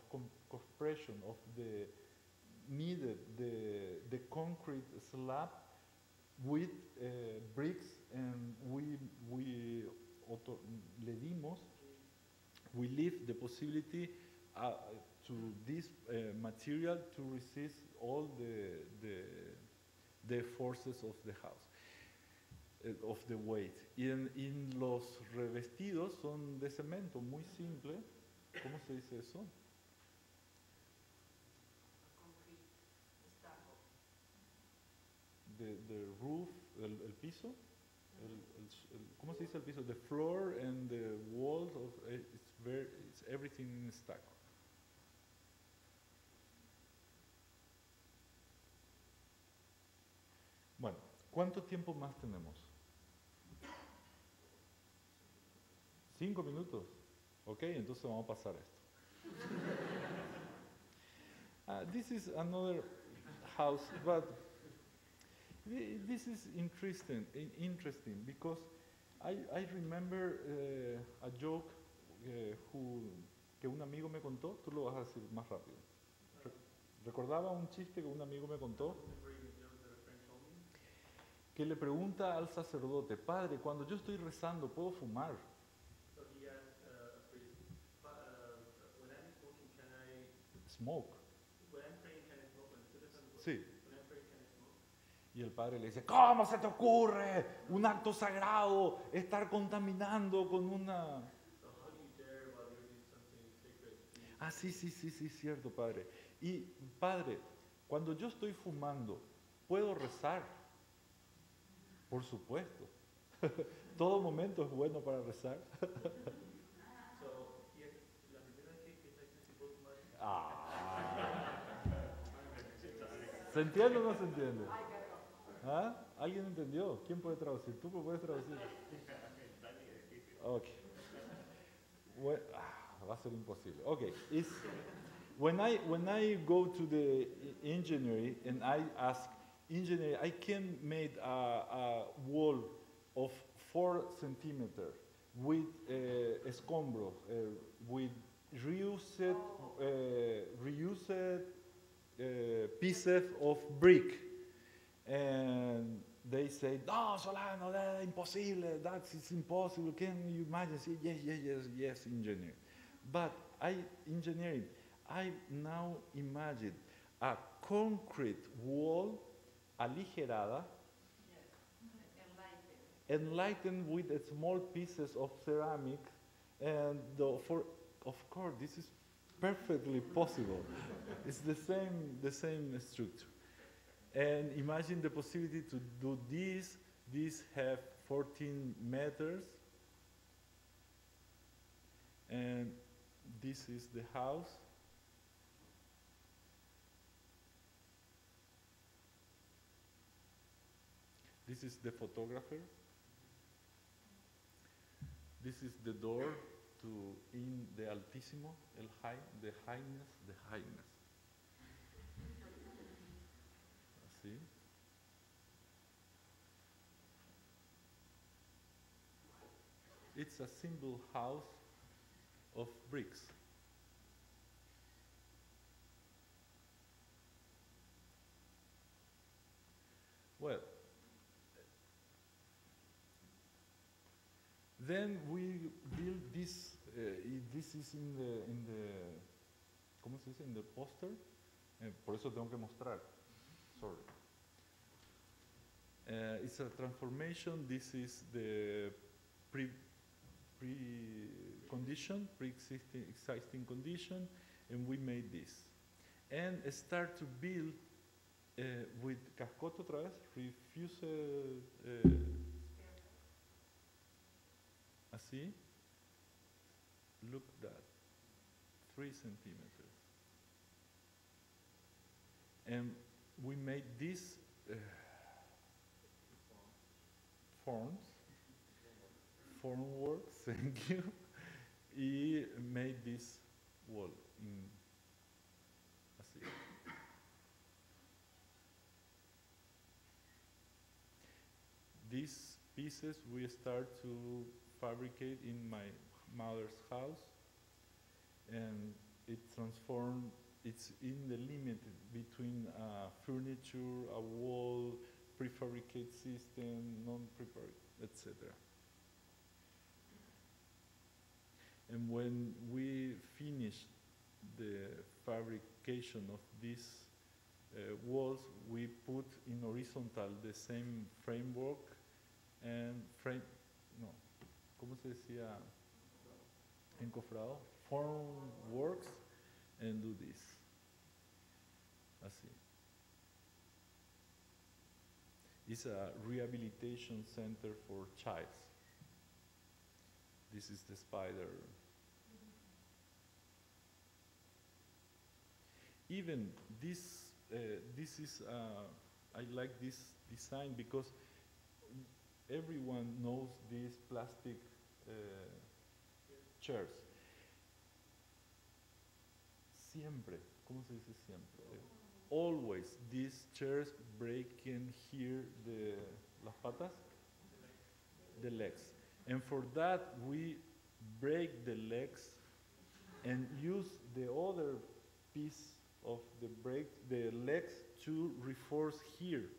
the needed the concrete slab with bricks, and we leave the possibility to this material to resist all the forces of the house, of the weight. Y en los revestidos son de cemento, muy simple. ¿Cómo se dice eso? The roof, el piso. ¿Cómo se dice el piso? The floor and the walls of it's everything in stucco. Bueno, ¿cuánto tiempo más tenemos? 5 minutos. Ok, entonces vamos a pasar esto. This is another house, but this is interesting because I remember a joke que un amigo me contó. Tú lo vas a decir más rápido. Recordaba un chiste que un amigo me contó, que le pregunta al sacerdote: padre, cuando yo estoy rezando, ¿puedo fumar? So he asked a priest, when I'm smoking, can I Smoke. When I'm praying, can I smoke? When the citizens Sí. When I'm praying, can I smoke? Y el padre le dice: ¿cómo se te ocurre? Un acto sagrado, estar contaminando con una... So how do you dare while you're doing something sacred? Ah, sí, cierto, padre. Y, padre, cuando yo estoy fumando, ¿puedo rezar? Por supuesto. Todo momento es bueno para rezar. So, la primera que si puedo fumar. ¿Se entiende o no se entiende? ¿Ah? ¿Alguien entendió? ¿Quién puede traducir? ¿Tú puedes traducir? Ok. Well, va a ser imposible. Ok. When I go to the engineering and I ask engineer, I can make a wall of 4 centimeters with escombros, with reused pieces of brick, and they say, no, Solano, that's impossible, that's impossible, can you imagine? Say, yes, engineering. But engineering, I now imagine a concrete wall aligerada, enlightened with small pieces of ceramic, and of course, this is perfectly possible. It's the same structure. And imagine the possibility to do this. These have 14 meters. And this is the house. This is the photographer. This is the door to in the altissimo, the highness. See? It's a simple house of bricks. Well, then we build this. This is in the ¿cómo se dice? In the poster. Por eso tengo que mostrar. Sorry. It's a transformation. This is the pre-existing condition, and we made this. And start to build with cascote otra vez, refuse así. Look that, 3 centimeters. And we made these formworks, thank you. He made this wall in así. These pieces we start to fabricate in my mother's house, and it transformed. It's in the limit between furniture, a wall, prefabricated system, non-prefabricated, etc. And when we finished the fabrication of these walls, we put in horizontal the same framework and ¿cómo se decía? Encofrado, formworks, and do this. Así. It's a rehabilitation center for childs. This is the spider. Even this is, I like this design because everyone knows these plastic chairs. Siempre, ¿cómo se dice siempre? Always, these chairs breaking here las patas, the legs. And for that, we break the legs and use the other piece of the legs to reinforce here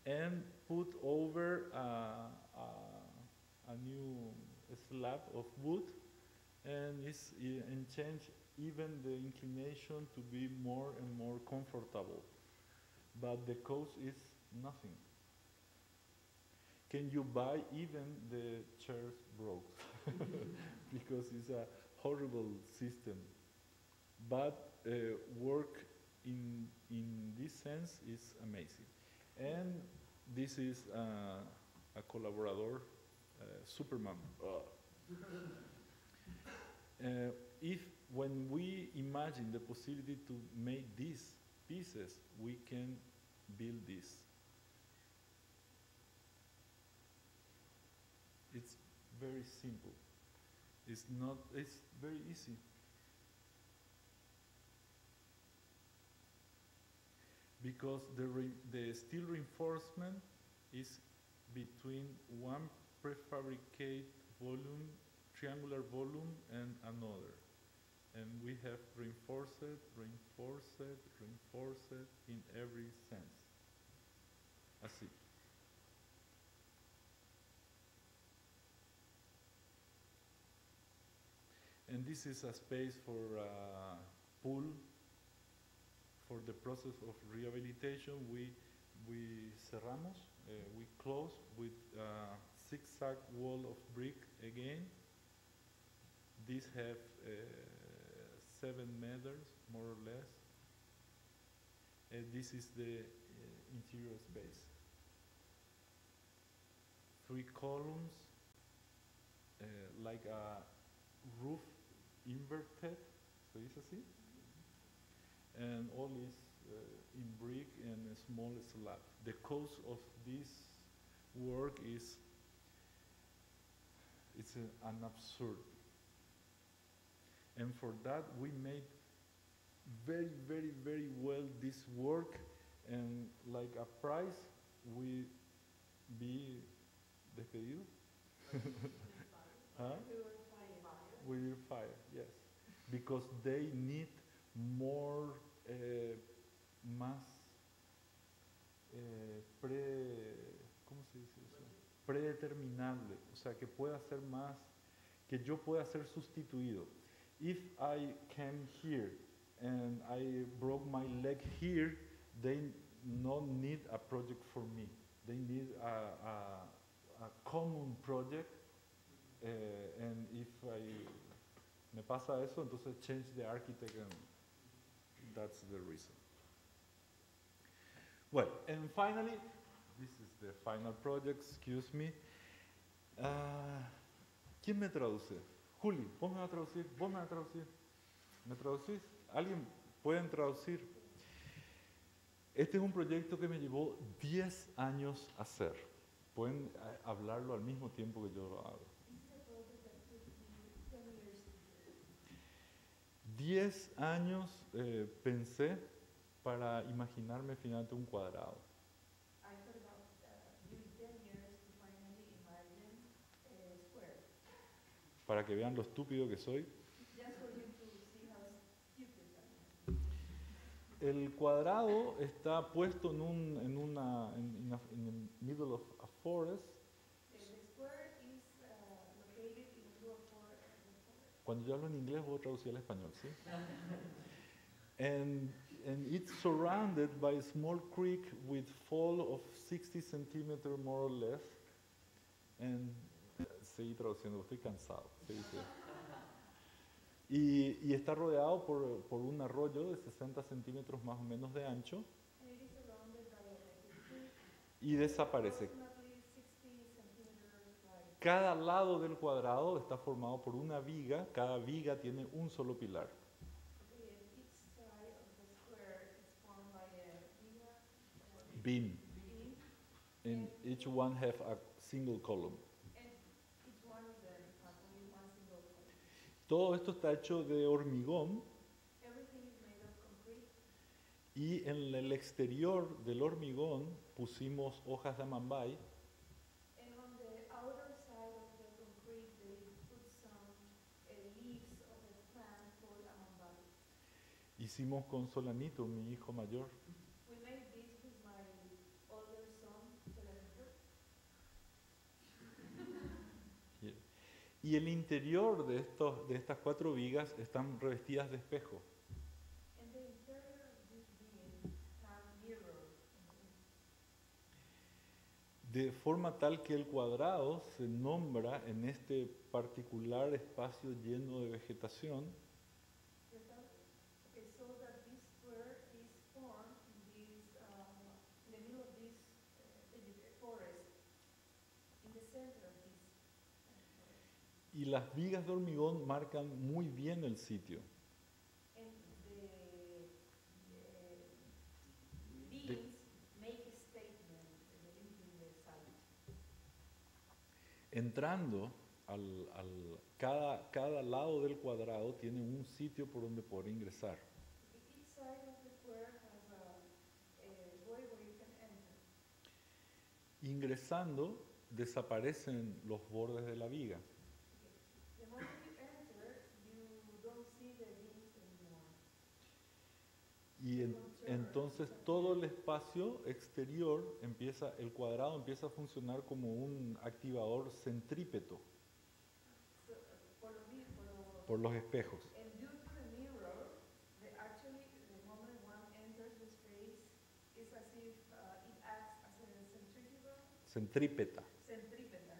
and put over a new slab of wood and change even the inclination to be more and more comfortable. But the cost is nothing. Can you buy even the chairs broke? Because it's a horrible system. But work in this sense is amazing. And this is a collaborador, Superman. When we imagine the possibility to make these pieces, we can build this. It's very simple. It's very easy. Because the steel reinforcement is between one prefabricated volume, triangular volume, and another. And we have reinforced in every sense. así. And this is a space for pool. For the process of rehabilitation, we cerramos, we close with zigzag wall of brick again. These have 7 meters, more or less. And this is the interior space. 3 columns, like a roof inverted, ¿se dice así? And all is in brick and a small slab. The cost of this work is an absurd. And for that we made very, very, very well this work, and like a price we be despedido. Huh? We were fired, yes, because they need more, más ¿cómo se dice eso? Predeterminable, o sea, que pueda ser más, que yo pueda ser sustituido. If I came here and I broke my leg here, they don't need a project for me. They need a common project, and if me pasa eso, entonces change the architect, and that's the reason. Well, and finally, this is the final project, excuse me. ¿Quién me traduce? Juli, vos me vas a traducir, vos me vas a traducir. ¿Me traducís? ¿Alguien pueden traducir? Este es un proyecto que me llevó 10 años hacer. Pueden hablarlo al mismo tiempo que yo lo hago. 10 años pensé para imaginarme finalmente un cuadrado. I thought about using 10 years to finally imagine a square. Para que vean lo estúpido que soy. Just for you to see how stupid I am. El cuadrado está puesto en the middle of a forest. The square is located in the middle of the forest. Cuando yo hablo en inglés voy a traducir al español, ¿sí? And it's surrounded by a small creek with fall of 60 centimeters more or less. And seguí traduciendo, estoy cansado. Y está rodeado por un arroyo de 60 centímetros más o menos de ancho. And it is surrounded by a creek Y desaparece. approximately 60 centimeters wide. Cada lado del cuadrado está formado por una viga. Cada viga tiene un solo pilar. Okay, and each side of the square is formed by a Beam. beam, And each one have a single column. and each one of them has only one single column. Todo esto está hecho de hormigón. Everything is made of concrete, Y en el exterior del hormigón pusimos hojas de amambay. and on the outer side of the concrete they put some leaves of a plant called amambay. Hicimos con Solanito, mi hijo mayor. We made this with my older son, Solanito. Y el interior de estas 4 vigas están revestidas de espejo. And the interior of this beam have mirrors. De forma tal que el cuadrado se nombra en este particular espacio lleno de vegetación Okay, so that this square is formed in the middle of this forest, in the center of this forest. y las vigas de hormigón marcan muy bien el sitio. And the beams make a statement in the site. Entrando, cada lado del cuadrado tiene un sitio por donde poder ingresar. Each side of the square has a way where you can enter. Ingresando, desaparecen los bordes de la viga. The moment you enter, you don't see the beams anymore. Y entonces todo el espacio exterior el cuadrado empieza a funcionar como un activador centrípeto So, por los espejos. and due to the mirror, actually the moment one enters the space is as if it acts as a centrifugal. Centrípeta. Centrípeta,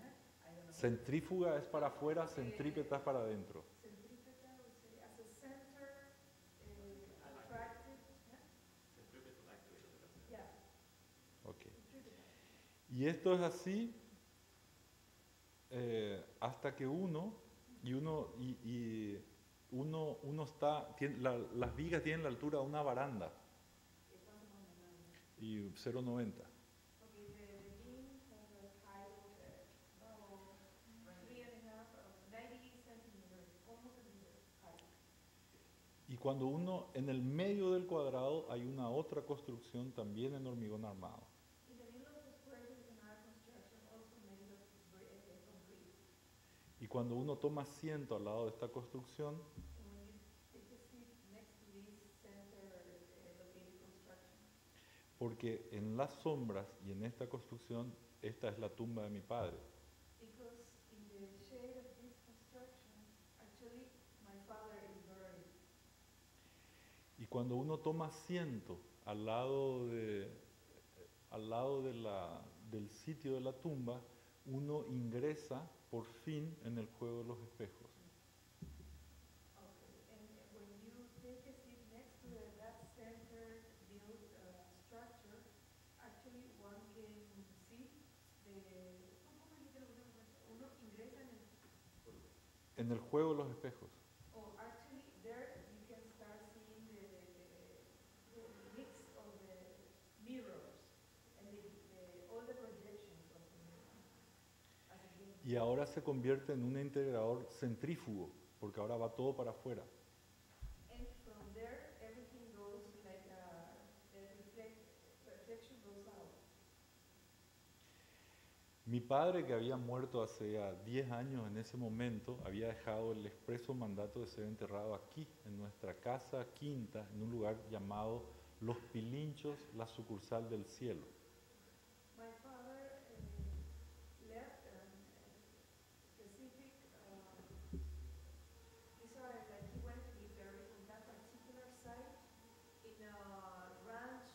I don't know. Centrífuga es para afuera, centrípeta es para adentro. Centrípeta, we say, as a center attracted. Centripetal activated at the center. Yeah. Okay. Centripetal. Y esto es así hasta que uno está, las vigas tienen la altura de una baranda ¿Cuánto más o menos? y 0,90. Okay, the beam has a height of about 3.5, 90 centimeters, almost a meter height. Y cuando uno, en el medio del cuadrado hay una otra construcción también en hormigón armado. In the middle of the square there is another construction also made of concrete. Y cuando uno toma asiento al lado de esta construcción, And when you take a seat next to this center located construction, porque en las sombras y en esta construcción, esta es la tumba de mi padre. because in the shade of this construction, actually my father is buried. Y cuando uno toma asiento al lado del sitio de la tumba, uno ingresa por fin en el juego de los espejos. Okay, and when you take a seat next to that center built structure, actually one can see uno ingresa En el juego de los espejos. Oh, actually, there you can start seeing the mix of the mirrors and all the projections of the mirror. As a game. Y ahora se convierte en un integrador centrífugo, porque ahora va todo para afuera. And from there, everything goes like the reflection goes out. Mi padre, que había muerto hace 10 años en ese momento, había dejado el expreso mandato de ser enterrado aquí, en nuestra casa quinta, en un lugar llamado Los Pilinchos, la sucursal del cielo. My father left specific, these are like he went to be buried on that particular site in a ranch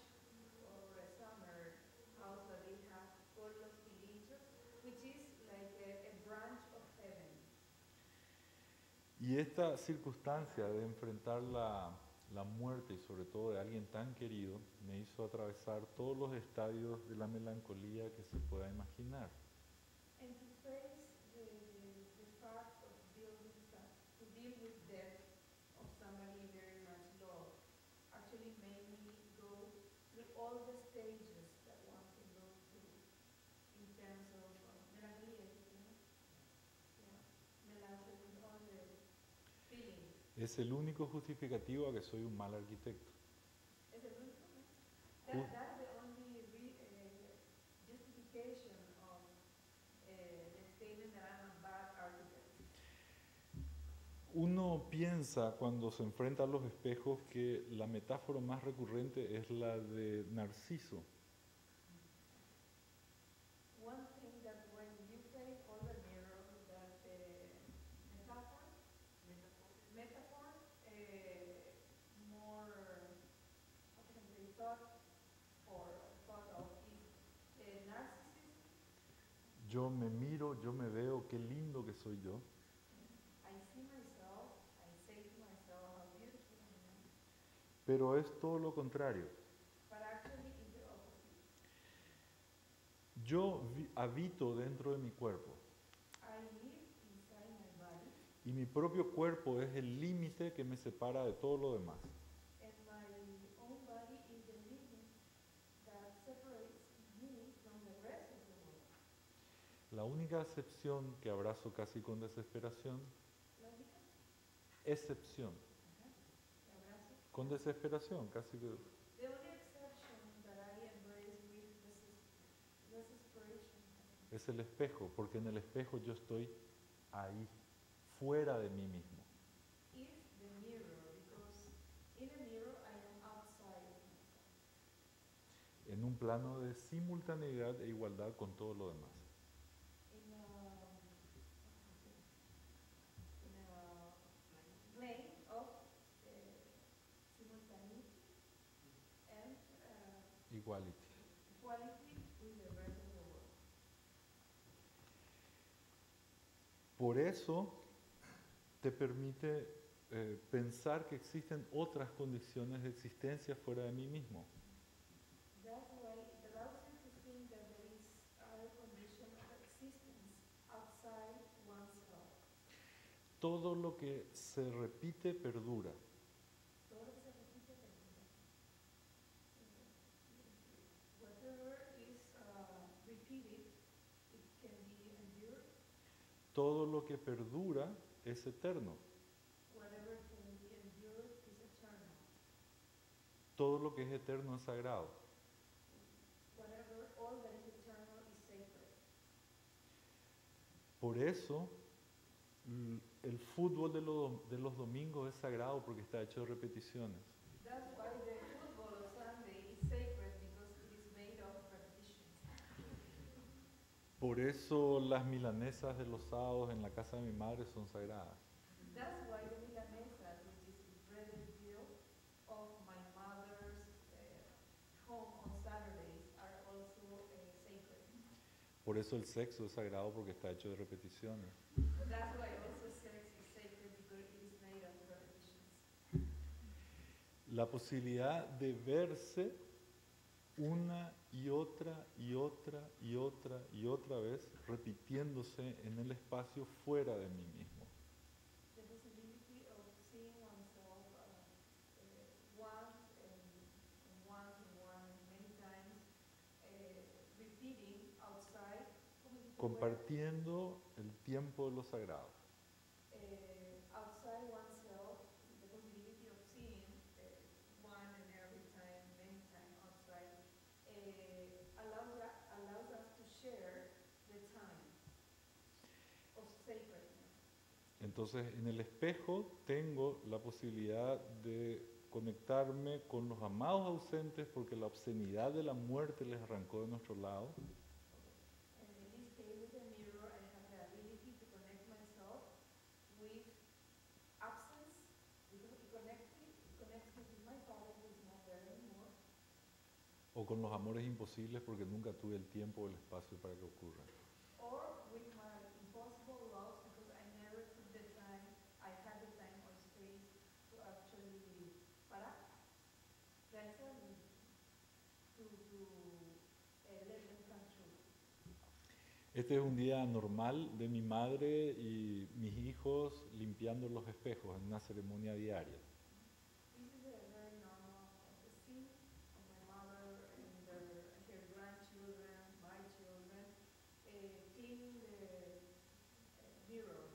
or a summer house that they have called Los Pilinchos, which is like a branch of heaven. Y esta circunstancia de enfrentar la muerte y sobre todo de alguien tan querido me hizo atravesar todos los estadios de la melancolía que se pueda imaginar. And to face the fact of to deal with death of somebody very much loved, actually made me go through all the stages that one can go through in terms of melancholia, melancholy, all the feelings. Es el único justificativo a que soy un mal arquitecto. ¿Es el único? That's the only justification of the statement that I'm a bad architect. Uno piensa cuando se enfrenta a los espejos que la metáfora más recurrente es la de Narciso. One thing that when you face all the mirrors, that metaphor, more, how can I say, thought of is narcissism. Yo me miro, yo me veo, qué lindo que soy yo. I see myself, I say to myself how beautiful I am. Pero es todo lo contrario. But actually it's the opposite. Yo habito dentro de mi cuerpo. I live inside my body. Y mi propio cuerpo es el límite que me separa de todo lo demás. And my own body is the limit that separates me from the rest of the world. La única excepción que abrazo casi con desesperación, ¿Lógica? excepción, ¿Te abrazo? con desesperación, casi que The only exception that I embrace with desperation es el espejo, porque en el espejo yo estoy ahí, fuera de mí mismo. is the mirror, because in a mirror I am outside en un plano de simultaneidad e igualdad con todo lo demás. In a plane of simultaneity and Equality. equality with the rest of the world. Por eso te permite pensar que existen otras condiciones de existencia fuera de mí mismo. That's why it allows you to think that there is other condition of existence outside oneself. Todo lo que se repite perdura. Todo lo que se repite perdura. Whatever is repeated, it can be endured. Todo lo que perdura es eterno. Whatever can be endured is eternal. Todo lo que es eterno es sagrado. Whatever, all that is eternal is sacred. Por eso, el fútbol de los domingos es sagrado porque está hecho de repeticiones. That's why the football of Sunday is sacred because it is made of repetitions. Por eso las milanesas de los sábados en la casa de mi madre son sagradas. That's why the milanesas, which is the breaded meal of my mother's home on Saturdays, are also sacred. Por eso el sexo es sagrado porque está hecho de repeticiones. That's why also sex is sacred because it is made of repetitions. La posibilidad de verse una y otra y otra y otra y otra vez repitiéndose en el espacio fuera de mí mismo. The possibility of seeing oneself once and once and once and many times, repeating outside, Compartiendo el tiempo de lo sagrado. outside oneself, the possibility of seeing one and every time, many times outside, allows us to share the time of sacredness. Entonces, en el espejo tengo la posibilidad de conectarme con los amados ausentes porque la obscenidad de la muerte les arrancó de nuestro lado. And in this case, with the mirror, I have the ability to connect myself with absence, because it connects me with my father who is not there anymore, O con los amores imposibles porque nunca tuve el tiempo o el espacio para que ocurran. or with my impossible loves because I never took the time, I had the time or space to actually realizar, to let them come true. Este es un día normal de mi madre y mis hijos limpiando los espejos en una ceremonia diaria. This is a very normal scene of my mother and her grandchildren, my children, cleaning the mirror.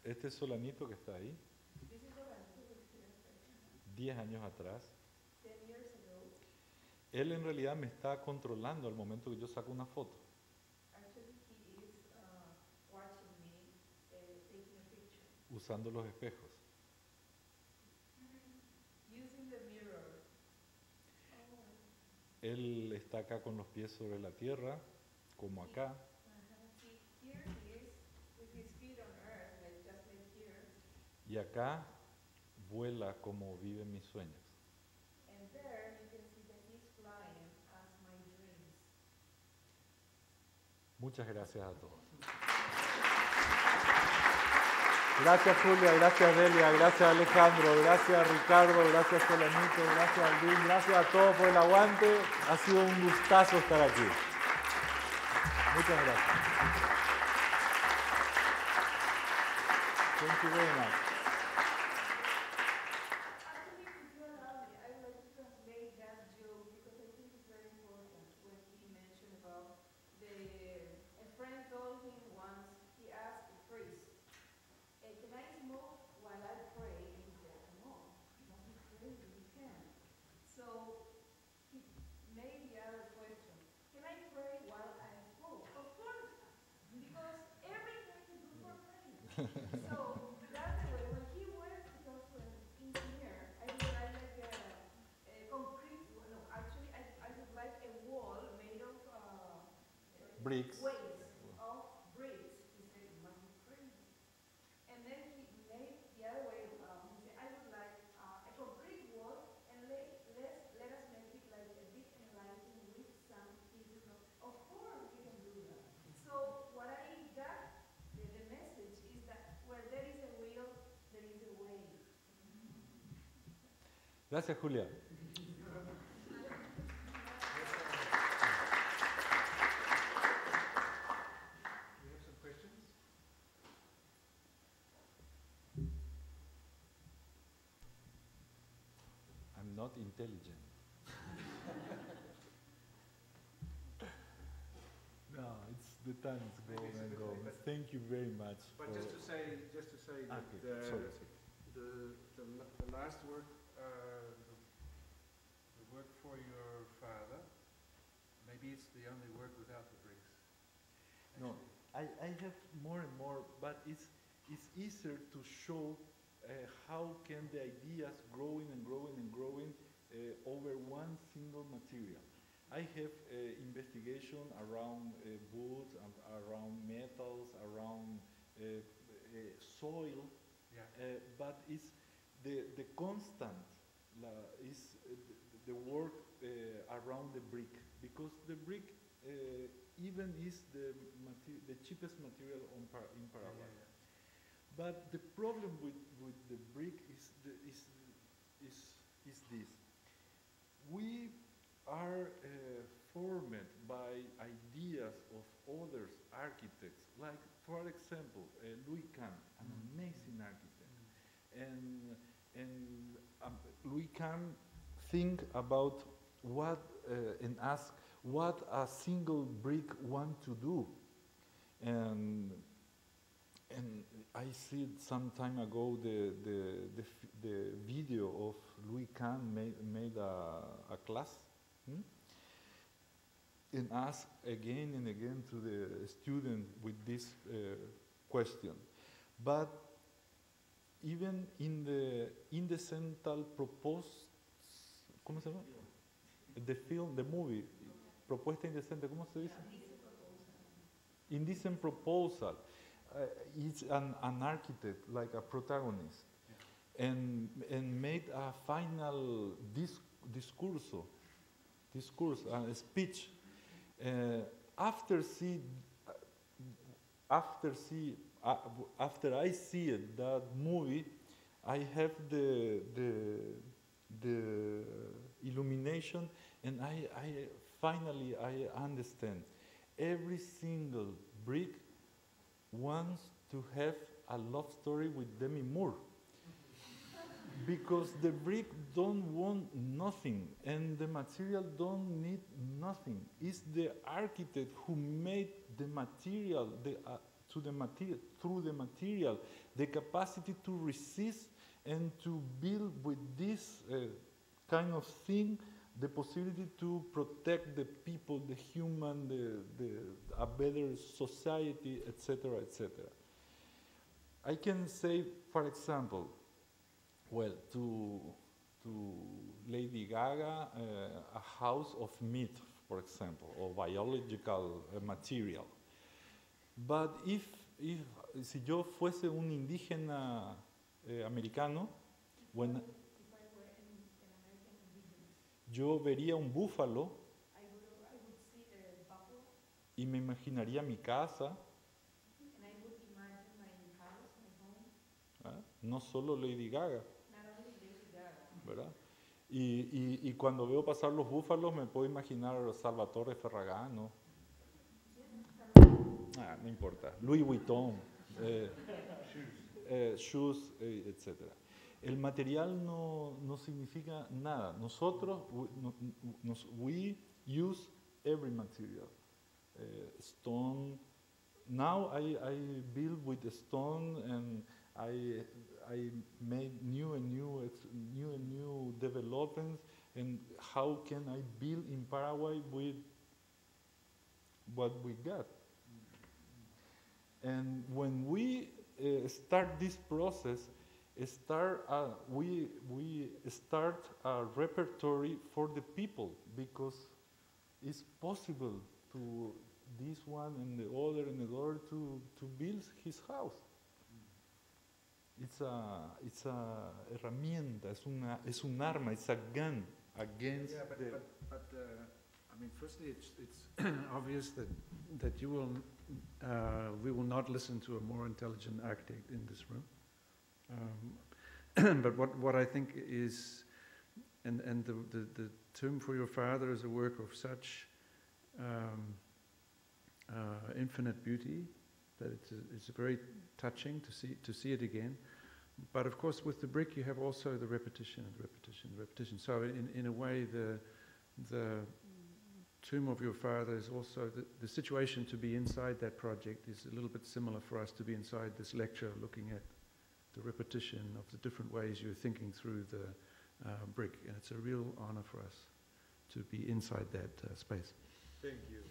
Este Solanito que está ahí, This is what I'm doing here. 10 años atrás, 10 years ago, él en realidad me está controlando al momento que yo saco una foto. actually he is watching me taking a picture. Usando los espejos. Using the mirror. Él está acá con los pies sobre la tierra, como acá, See, here he is with his feet on earth, just like here. y acá vuela como viven mis sueños. And there you can see that he's flying as my dreams. Muchas gracias a todos. Gracias Julia, gracias Delia, gracias Alejandro, gracias Ricardo, gracias Solanito, gracias Alvin, gracias a todos por el aguante. Ha sido un gustazo estar aquí. Muchas gracias. Thank you very much. Actually, if you allow me, I would like to translate that joke because I think it's very important when he mentioned about a friend told him once, he asked a priest, can I smoke while I pray? And he said, no, you must be crazy, you can't. So he made the other question, can I pray while I smoke? Of course, because everything is good for praying. So that's the way bricks. weights of bricks. He said, it must be crazy. And then he made the other way around. He said, I would like a complete wall, and let us make it like a bit enlightened with some pieces of course we can do that. So what I got, the message is that where there is a will, there is a way. Gracias, Julia. We have some questions. I'm not intelligent. No, it's the time is Maybe going it's a and bit going. late, but- Thank you very much. But just to say that Okay, sorry. the last work, the work for your father, maybe it's the only work without the bricks. No, I have more and more, but it's easier to show how can the ideas growing and growing and growing over one single material. I have investigation around wood, around metals, around soil, Yeah. but it's the constant is the work around the brick, because the brick even is the cheapest material in Paraguay. Yeah. But the problem with the brick is this. We are formed by ideas of other architects, like, for example, Louis Kahn, an amazing architect. And Louis Kahn think about what and ask what a single brick want to do. And I see some time ago the video of Louis Kahn made a class, and ask again and again to the student with this question. But even in the central proposed, ¿cómo se llama? The film, the movie, propuesta indecente, ¿cómo se dice? Indecent proposal. It's an architect, like a protagonist, and made a final discourse, a speech. After I see it, that movie, I have the illumination, and I finally understand. Every single brick wants to have a love story with Demi Moore. Because the brick don't want nothing, and the material don't need nothing. It's the architect who made the material, through the material, the capacity to resist and to build with this kind of thing, the possibility to protect the people, the human, a better society, etc., etc. I can say, for example, well, to Lady Gaga, a house of meat, for example, or biological material. But si yo fuese un indígena americano, when yo vería un búfalo y me imaginaría mi casa, no solo Lady Gaga, ¿verdad? Y cuando veo pasar los búfalos me puedo imaginar Salvatore Ferragamo, no importa, Louis Vuitton, shoes, etc. El material no significa nada. Nosotros, we use every material. Stone. Now I build with stone, and I made new and new developments. And how can I build in Paraguay with what we got? And when we start this process, we start a repertory for the people, because it's possible to this one and the other in order to build his house. It's a herramienta, es un arma, it's a gun against the... I mean, firstly, it's obvious that you will, we will not listen to a more intelligent architect in this room. But what I think is, and the Tomb for Your Father is a work of such infinite beauty that it's very touching to see it again. But of course, with the brick, you have also the repetition and repetition, repetition. So in a way, the Tomb of Your Father is also the situation to be inside that project is a little bit similar for us to be inside this lecture, looking at the repetition of the different ways you're thinking through the brick, and it's a real honor for us to be inside that space. Thank you.